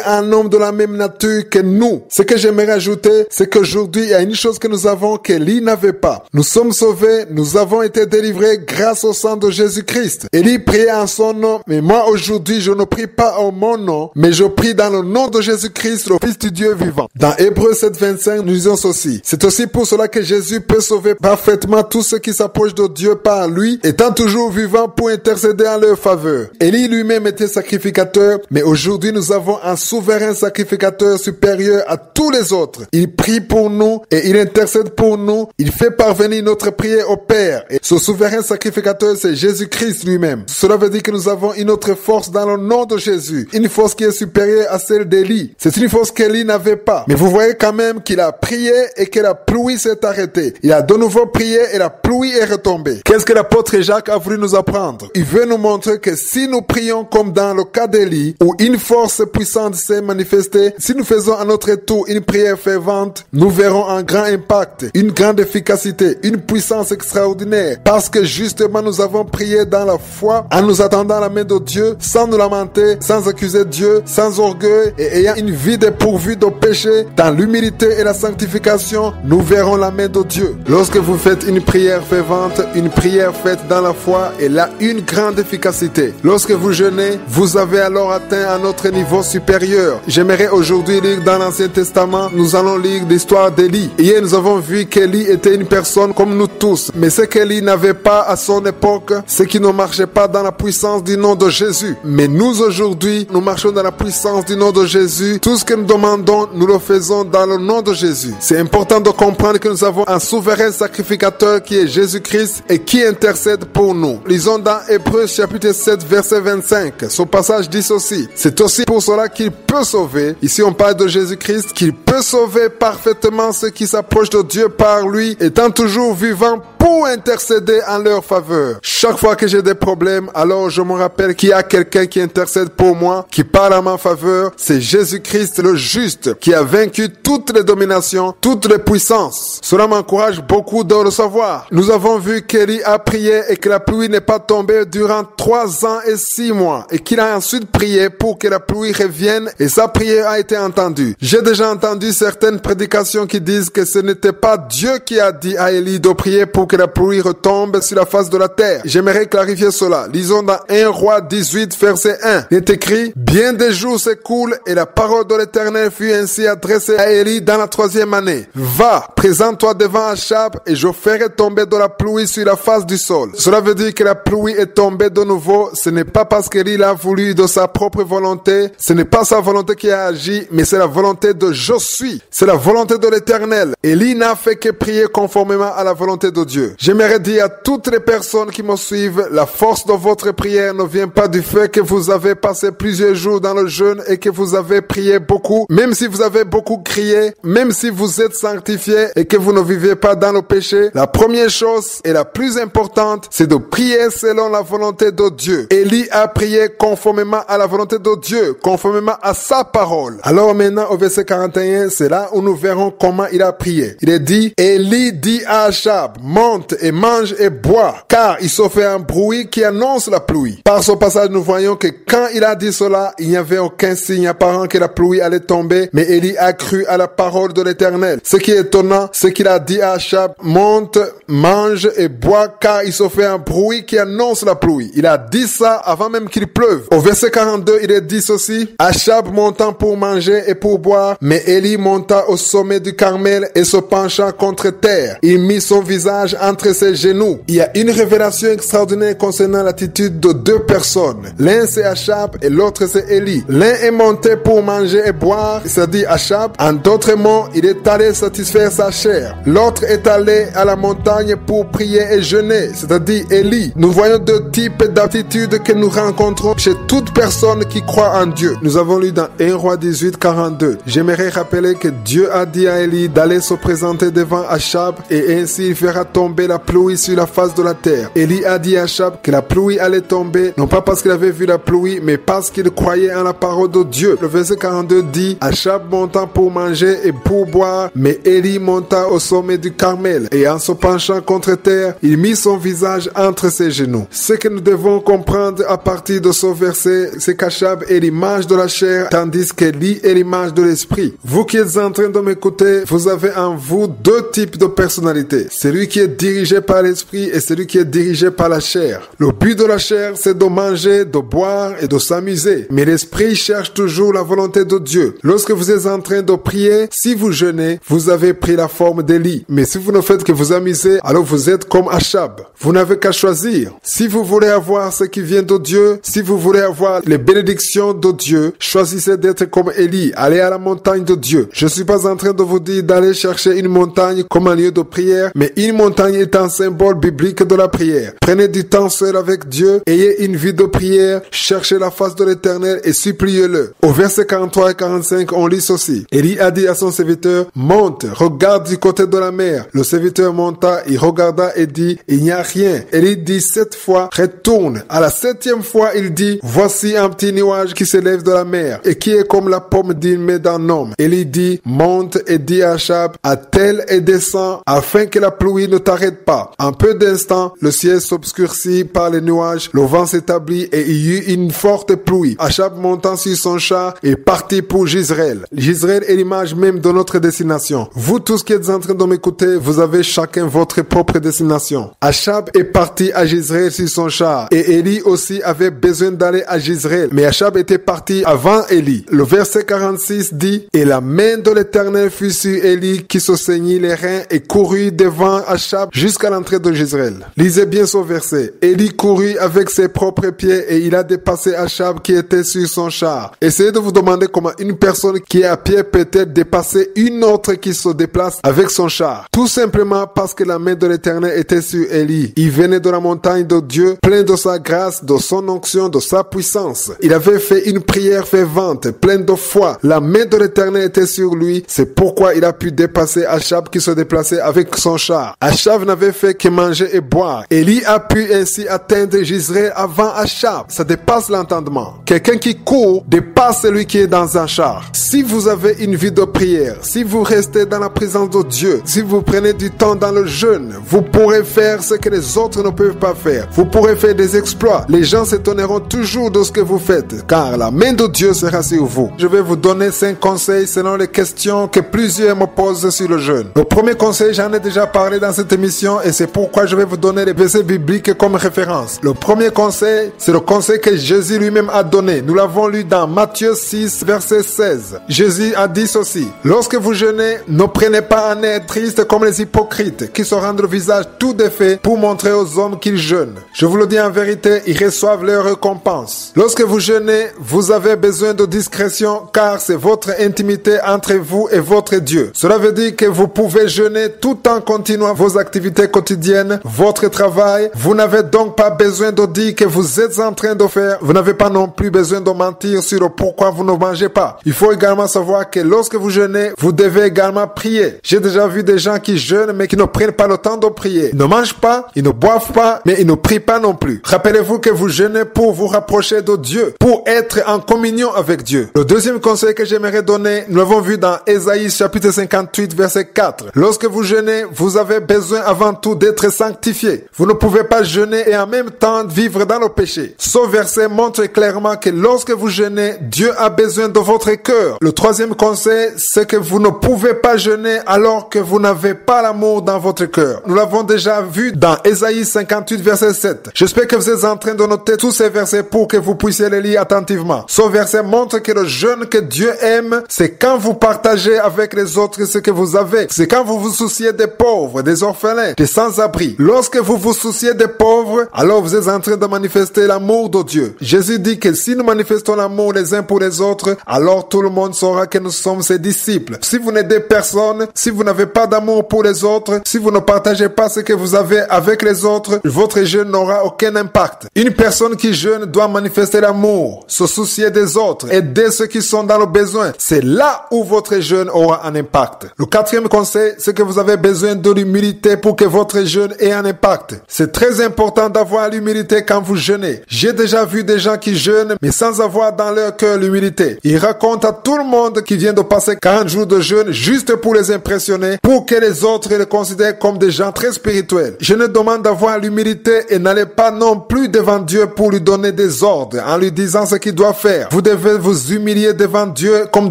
un homme de la même nature que nous ». Ce que j'aimerais ajouter, c'est qu'aujourd'hui, il y a une chose que nous avons qu'Élie n'avait pas. Nous sommes sauvés, nous avons été délivrés grâce au sang de Jésus-Christ. Élie priait en son nom, mais moi aujourd'hui, je ne prie pas en mon nom, mais je prie dans le nom de Jésus-Christ, le Fils du Dieu vivant. Dans Hébreux 7:25, nous disons ceci. C'est aussi pour cela que Jésus peut sauver parfaitement tous ceux qui s'approchent de Dieu par lui, étant toujours vivant pour intercéder en leur faveur. Élie lui-même était sacrificateur, mais aujourd'hui nous avons un souverain sacrificateur supérieur à tous les autres. Il prie pour nous et il intercède pour nous. Il fait parvenir notre prière au Père. Et ce souverain sacrificateur, c'est Jésus-Christ lui-même. Cela veut dire que nous avons une autre force dans le nom de Jésus. Une force qui est supérieure à celle d'Élie. C'est une force qu'Élie n'avait pas. Mais vous voyez quand même qu'il a prié et que la pluie s'est arrêtée. Il a de nouveau prié et la pluie est retombée. Qu'est-ce que l'apôtre Jacques a voulu nous apprendre? Il veut nous montrer que si nous prions comme dans le cas d'Élie, où une force puissante s'est manifestée, si nous faisons à notre tour une prière fervente, nous verrons un grand impact, une grande efficacité, une puissance extraordinaire. Parce que justement nous avons prié dans la foi, en nous attendant à la main de Dieu, sans nous lamenter, sans accuser Dieu, sans orgueil et ayant une vie dépourvue de péché, dans l'humilité et la sanctification, nous verrons la main de Dieu. Lorsque vous faites une prière fervente, une prière faite dans la foi, elle a une grande efficacité. Lorsque vous jeûnez, vous avez alors atteint un autre niveau supérieur. J'aimerais aujourd'hui lire dans l'Ancien Testament, nous allons lire l'histoire d'Élie. Hier, nous avons vu qu'Élie était une personne comme nous tous. Mais ce qu'Élie n'avait pas à son époque, c'est qu'il ne marchait pas dans la puissance du nom de Jésus. Mais nous aujourd'hui, nous marchons dans la puissance du nom de Jésus. Tout ce que nous demandons, nous le faisons dans le nom de Jésus. C'est important de comprendre que nous avons un souverain sacrificateur qui est Jésus-Christ et qui intercède pour nous. Lisons dans Hébreux chapitre 7 verset 25. Ce passage dit ceci. C'est aussi pour cela qu'il peut sauver. Ici on parle de Jésus-Christ, qu'il peut sauver parfaitement ceux qui s'approchent de Dieu par lui, étant toujours vivant pour intercéder en leur faveur. Chaque fois que j'ai des problèmes, alors je me rappelle qu'il y a quelqu'un qui intercède pour moi, qui parle en ma faveur. C'est Jésus-Christ le juste, qui a vaincu toutes les dominations, toutes les puissances. Cela m'encourage beaucoup de le savoir. Nous avons vu qu'Élie a prié et que la pluie n'est pas tombée durant 3 ans et 6 mois, et qu'il a ensuite prié pour que la pluie revienne, et sa prière a été entendue. J'ai déjà entendu certaines prédications qui disent que ce n'était pas Dieu qui a dit à Élie de prier pour que la pluie retombe sur la face de la terre. J'aimerais clarifier cela. Lisons dans 1 Roi 18 verset 1. Il est écrit: bien des jours s'écoulent et la parole de l'Éternel fut ainsi adressée à Élie dans la 3e année. Va, présente-toi devant Achab et je ferai tomber de la pluie sur la face du sol. Cela veut dire que la pluie est tombée de nouveau. Ce n'est pas parce qu'Élie l'a voulu de sa propre volonté. Ce n'est pas sa volonté qui a agi, mais c'est la volonté de Josué suis. C'est la volonté de l'Éternel. Élie n'a fait que prier conformément à la volonté de Dieu. J'aimerais dire à toutes les personnes qui me suivent, la force de votre prière ne vient pas du fait que vous avez passé plusieurs jours dans le jeûne et que vous avez prié beaucoup, même si vous avez beaucoup crié, même si vous êtes sanctifié et que vous ne vivez pas dans le péché. La première chose et la plus importante, c'est de prier selon la volonté de Dieu. Élie a prié conformément à la volonté de Dieu, conformément à sa parole. Alors maintenant, au verset 41, c'est là où nous verrons comment il a prié. Il est dit, Élie dit à Achab, monte et mange et bois, car il se fait un bruit qui annonce la pluie. Par ce passage, nous voyons que quand il a dit cela, il n'y avait aucun signe apparent que la pluie allait tomber, mais Élie a cru à la parole de l'Éternel. Ce qui est étonnant, c'est qu'il a dit à Achab, monte, mange et bois, car il se fait un bruit qui annonce la pluie. Il a dit ça avant même qu'il pleuve. Au verset 42, il est dit ceci, Achab montant pour manger et pour boire, mais Élie monta au sommet du Carmel et se pencha contre terre. Il mit son visage entre ses genoux. Il y a une révélation extraordinaire concernant l'attitude de deux personnes. L'un c'est Achab et l'autre c'est Élie. L'un est monté pour manger et boire, c'est-à-dire Achab. En d'autres mots, il est allé satisfaire sa chair. L'autre est allé à la montagne pour prier et jeûner, c'est-à-dire Élie. Nous voyons deux types d'attitudes que nous rencontrons chez toute personne qui croit en Dieu. Nous avons lu dans 1 Roi 18, 42. J'aimerais rappeler que Dieu a dit à Élie d'aller se présenter devant Achab et ainsi il fera tomber la pluie sur la face de la terre. Élie a dit à Achab que la pluie allait tomber, non pas parce qu'il avait vu la pluie, mais parce qu'il croyait en la parole de Dieu. Le verset 42 dit, Achab montant pour manger et pour boire, mais Élie monta au sommet du Carmel et en se penchant contre terre, il mit son visage entre ses genoux. Ce que nous devons comprendre à partir de ce verset, c'est qu'Achab est l'image de la chair, tandis qu'Élie est l'image de l'esprit. Vous qui êtes en train de m'écouter, vous avez en vous deux types de personnalités. Celui qui est dirigé par l'esprit et celui qui est dirigé par la chair. Le but de la chair, c'est de manger, de boire et de s'amuser. Mais l'esprit cherche toujours la volonté de Dieu. Lorsque vous êtes en train de prier, si vous jeûnez, vous avez pris la forme d'Élie. Mais si vous ne faites que vous amuser, alors vous êtes comme Achab. Vous n'avez qu'à choisir. Si vous voulez avoir ce qui vient de Dieu, si vous voulez avoir les bénédictions de Dieu, choisissez d'être comme Élie. Allez à la montagne de Dieu. Je ne suis pas en train de vous dire d'aller chercher une montagne comme un lieu de prière, mais une montagne est un symbole biblique de la prière. Prenez du temps seul avec Dieu, ayez une vie de prière, cherchez la face de l'Éternel et suppliez-le. Au verset 43 et 45, on lit ceci. Élie a dit à son serviteur, monte, regarde du côté de la mer. Le serviteur monta, il regarda et dit, il n'y a rien. Élie dit 7 fois, retourne. À la 7e fois, il dit, voici un petit nuage qui s'élève de la mer et qui est comme la pomme d'une main d'un homme. Élie dit, monte et dit à Achab, attelle et descend afin que la pluie ne t'arrête pas. En peu d'instants, le ciel s'obscurcit par les nuages, le vent s'établit et il y eut une forte pluie. Achab montant sur son char et partit pour Jezreel. Jezreel est l'image même de notre destination. Vous tous qui êtes en train de m'écouter, vous avez chacun votre propre destination. Achab est parti à Jezreel sur son char et Élie aussi avait besoin d'aller à Jezreel. Mais Achab était parti avant Élie. Le verset 46 dit, et la main de l'Éternel fut sur Élie qui se saignit les reins et courut devant Achab jusqu'à l'entrée de Jezreel. Lisez bien ce verset. Élie courut avec ses propres pieds et il a dépassé Achab qui était sur son char. Essayez de vous demander comment une personne qui est à pied peut-être dépasser une autre qui se déplace avec son char. Tout simplement parce que la main de l'Éternel était sur Élie. Il venait de la montagne de Dieu, plein de sa grâce, de son onction, de sa puissance. Il avait fait une prière fervente, pleine de foi. La main de l'Éternel était sur lui. C'est pourquoi il a pu dépasser Achab qui se déplaçait avec son char. Achab n'avait fait que manger et boire. Élie a pu ainsi atteindre Jezreel avant Achab. Ça dépasse l'entendement. Quelqu'un qui court dépasse celui qui est dans un char. Si vous avez une vie de prière, si vous restez dans la présence de Dieu, si vous prenez du temps dans le jeûne, vous pourrez faire ce que les autres ne peuvent pas faire. Vous pourrez faire des exploits. Les gens s'étonneront toujours de ce que vous faites, car la main de Dieu sera sur vous. Je vais vous donner 5 conseils selon les questions que plusieurs me posent sur le jeûne. Le premier conseil, j'en ai déjà parlé dans cette émission et c'est pourquoi je vais vous donner les versets bibliques comme référence. Le premier conseil, c'est le conseil que Jésus lui-même a donné. Nous l'avons lu dans Matthieu 6, verset 16. Jésus a dit ceci. Lorsque vous jeûnez, ne prenez pas un air triste comme les hypocrites qui se rendent le visage tout défait pour montrer aux hommes qu'ils jeûnent. Je vous le dis en vérité, ils reçoivent leur récompense. Lorsque vous jeûnez, vous avez besoin de discrétion car c'est votre intimité entre vous et votre Dieu. Cela veut dire que vous pouvez jeûner tout en continuant vos activités quotidiennes, votre travail. Vous n'avez donc pas besoin de dire que vous êtes en train de faire. Vous n'avez pas non plus besoin de mentir sur pourquoi vous ne mangez pas. Il faut également savoir que lorsque vous jeûnez, vous devez également prier. J'ai déjà vu des gens qui jeûnent mais qui ne prennent pas le temps de prier. Ils ne mangent pas, ils ne boivent pas, mais ils ne prient pas non plus. Rappelez-vous que vous jeûnez pour vous rapprocher de Dieu, pour être en communion avec Dieu. Le deuxième conseil que j'aimerais donner, nous l'avons vu dans Ésaïe chapitre 58 verset 4. Lorsque vous jeûnez, vous avez besoin avant tout d'être sanctifié. Vous ne pouvez pas jeûner et en même temps vivre dans le péché. Ce verset montre clairement que lorsque vous jeûnez, Dieu a besoin de votre cœur. Le troisième conseil, c'est que vous ne pouvez pas jeûner alors que vous n'avez pas l'amour dans votre cœur. Nous l'avons déjà vu dans Ésaïe 58 verset 7. J'espère que vous êtes en train de noter tous ces versets pour que vous puissiez les lire attentivement. Ce verset montre que le jeûne que Dieu aime, c'est quand vous partagez avec les autres ce que vous avez. C'est quand vous vous souciez des pauvres, des orphelins, des sans-abri. Lorsque vous vous souciez des pauvres, alors vous êtes en train de manifester l'amour de Dieu. Jésus dit que si nous manifestons l'amour les uns pour les autres, alors tout le monde saura que nous sommes ses disciples. Si vous n'aidez personne, si vous n'avez pas d'amour pour les autres, si vous ne partagez pas ce que vous avez avec les autres, votre jeûne n'aura aucun impact. Une personne qui jeûne doit manifester l'amour, se soucier des autres, aider ceux qui sont dans le besoin. C'est là où votre jeûne aura un impact. Le quatrième conseil, c'est que vous avez besoin de l'humilité pour que votre jeûne ait un impact. C'est très important d'avoir l'humilité quand vous jeûnez. J'ai déjà vu des gens qui jeûnent, mais sans avoir dans leur cœur l'humilité. Ils racontent à tout le monde qu'ils viennent de passer 40 jours de jeûne juste pour les impressionner, pour que les autres les considèrent comme des gens très spirituels. Je ne demande d'avoir l'humilité et n'allez pas non plus devant Dieu pour lui donner des ordres en lui disant ce qu'il doit faire. Vous devez vous humilier devant Dieu comme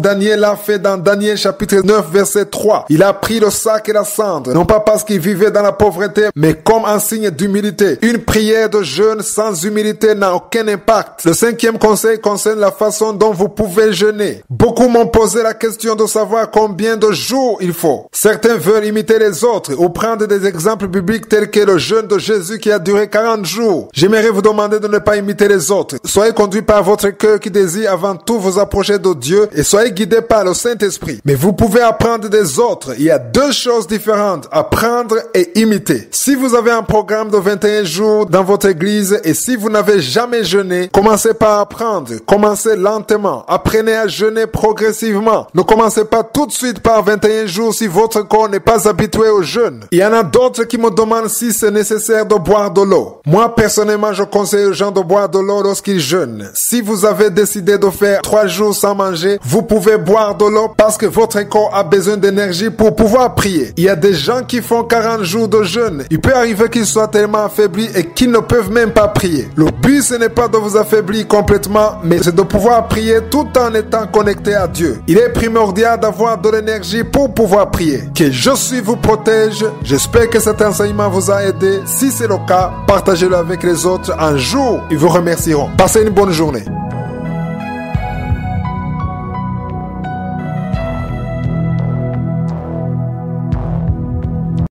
Daniel l'a fait dans Daniel chapitre 9 verset 3. Il a pris le sac et la cendre, non pas parce qu'il vivait dans la pauvreté, mais comme un signe d'humilité. Une prière de jeûne sans humilité n'a aucun impact. Le cinquième conseil concerne la façon dont vous pouvez jeûner. Beaucoup m'ont posé la question de savoir combien de jours il faut. Certains veulent imiter les autres ou prendre des exemples bibliques tels que le jeûne de Jésus qui a duré 40 jours. J'aimerais vous demander de ne pas imiter les autres. Soyez conduits par votre cœur qui désire avant tout vous approcher de Dieu et soyez guidés par le Saint-Esprit. Mais vous pouvez apprendre des autres. Il y a deux choses différentes, apprendre et imiter. Si vous avez un programme de 21 jours dans votre église et si vous n'avez jamais jeûné, commencez par apprendre. Commencez lentement. Apprenez à jeûner progressivement. Ne commencez pas tout de suite par 21 jours si votre corps n'est pas habitué au jeûne. Il y en a d'autres qui me demandent si c'est nécessaire de boire de l'eau. Moi, personnellement, je conseille aux gens de boire de l'eau lorsqu'ils jeûnent. Si vous avez décidé de faire 3 jours sans manger, vous pouvez boire de l'eau parce que votre corps a besoin d'énergie pour pouvoir prier. Il y a des gens qui font 40 jours de jeûne. Il peut arriver qu'ils soient tellement affaiblis et qu'ils ne peuvent même pas prier. Le but, ce n'est pas de vous affaiblir complètement, mais c'est de pouvoir prier tout en étant connecté à Dieu. Il est primordial d'avoir de l'énergie pour pouvoir prier. Que Jésus vous protège. J'espère que cet enseignement vous a aidé. Si c'est le cas, partagez-le avec les autres. Un jour, ils vous remercieront. Passez une bonne journée.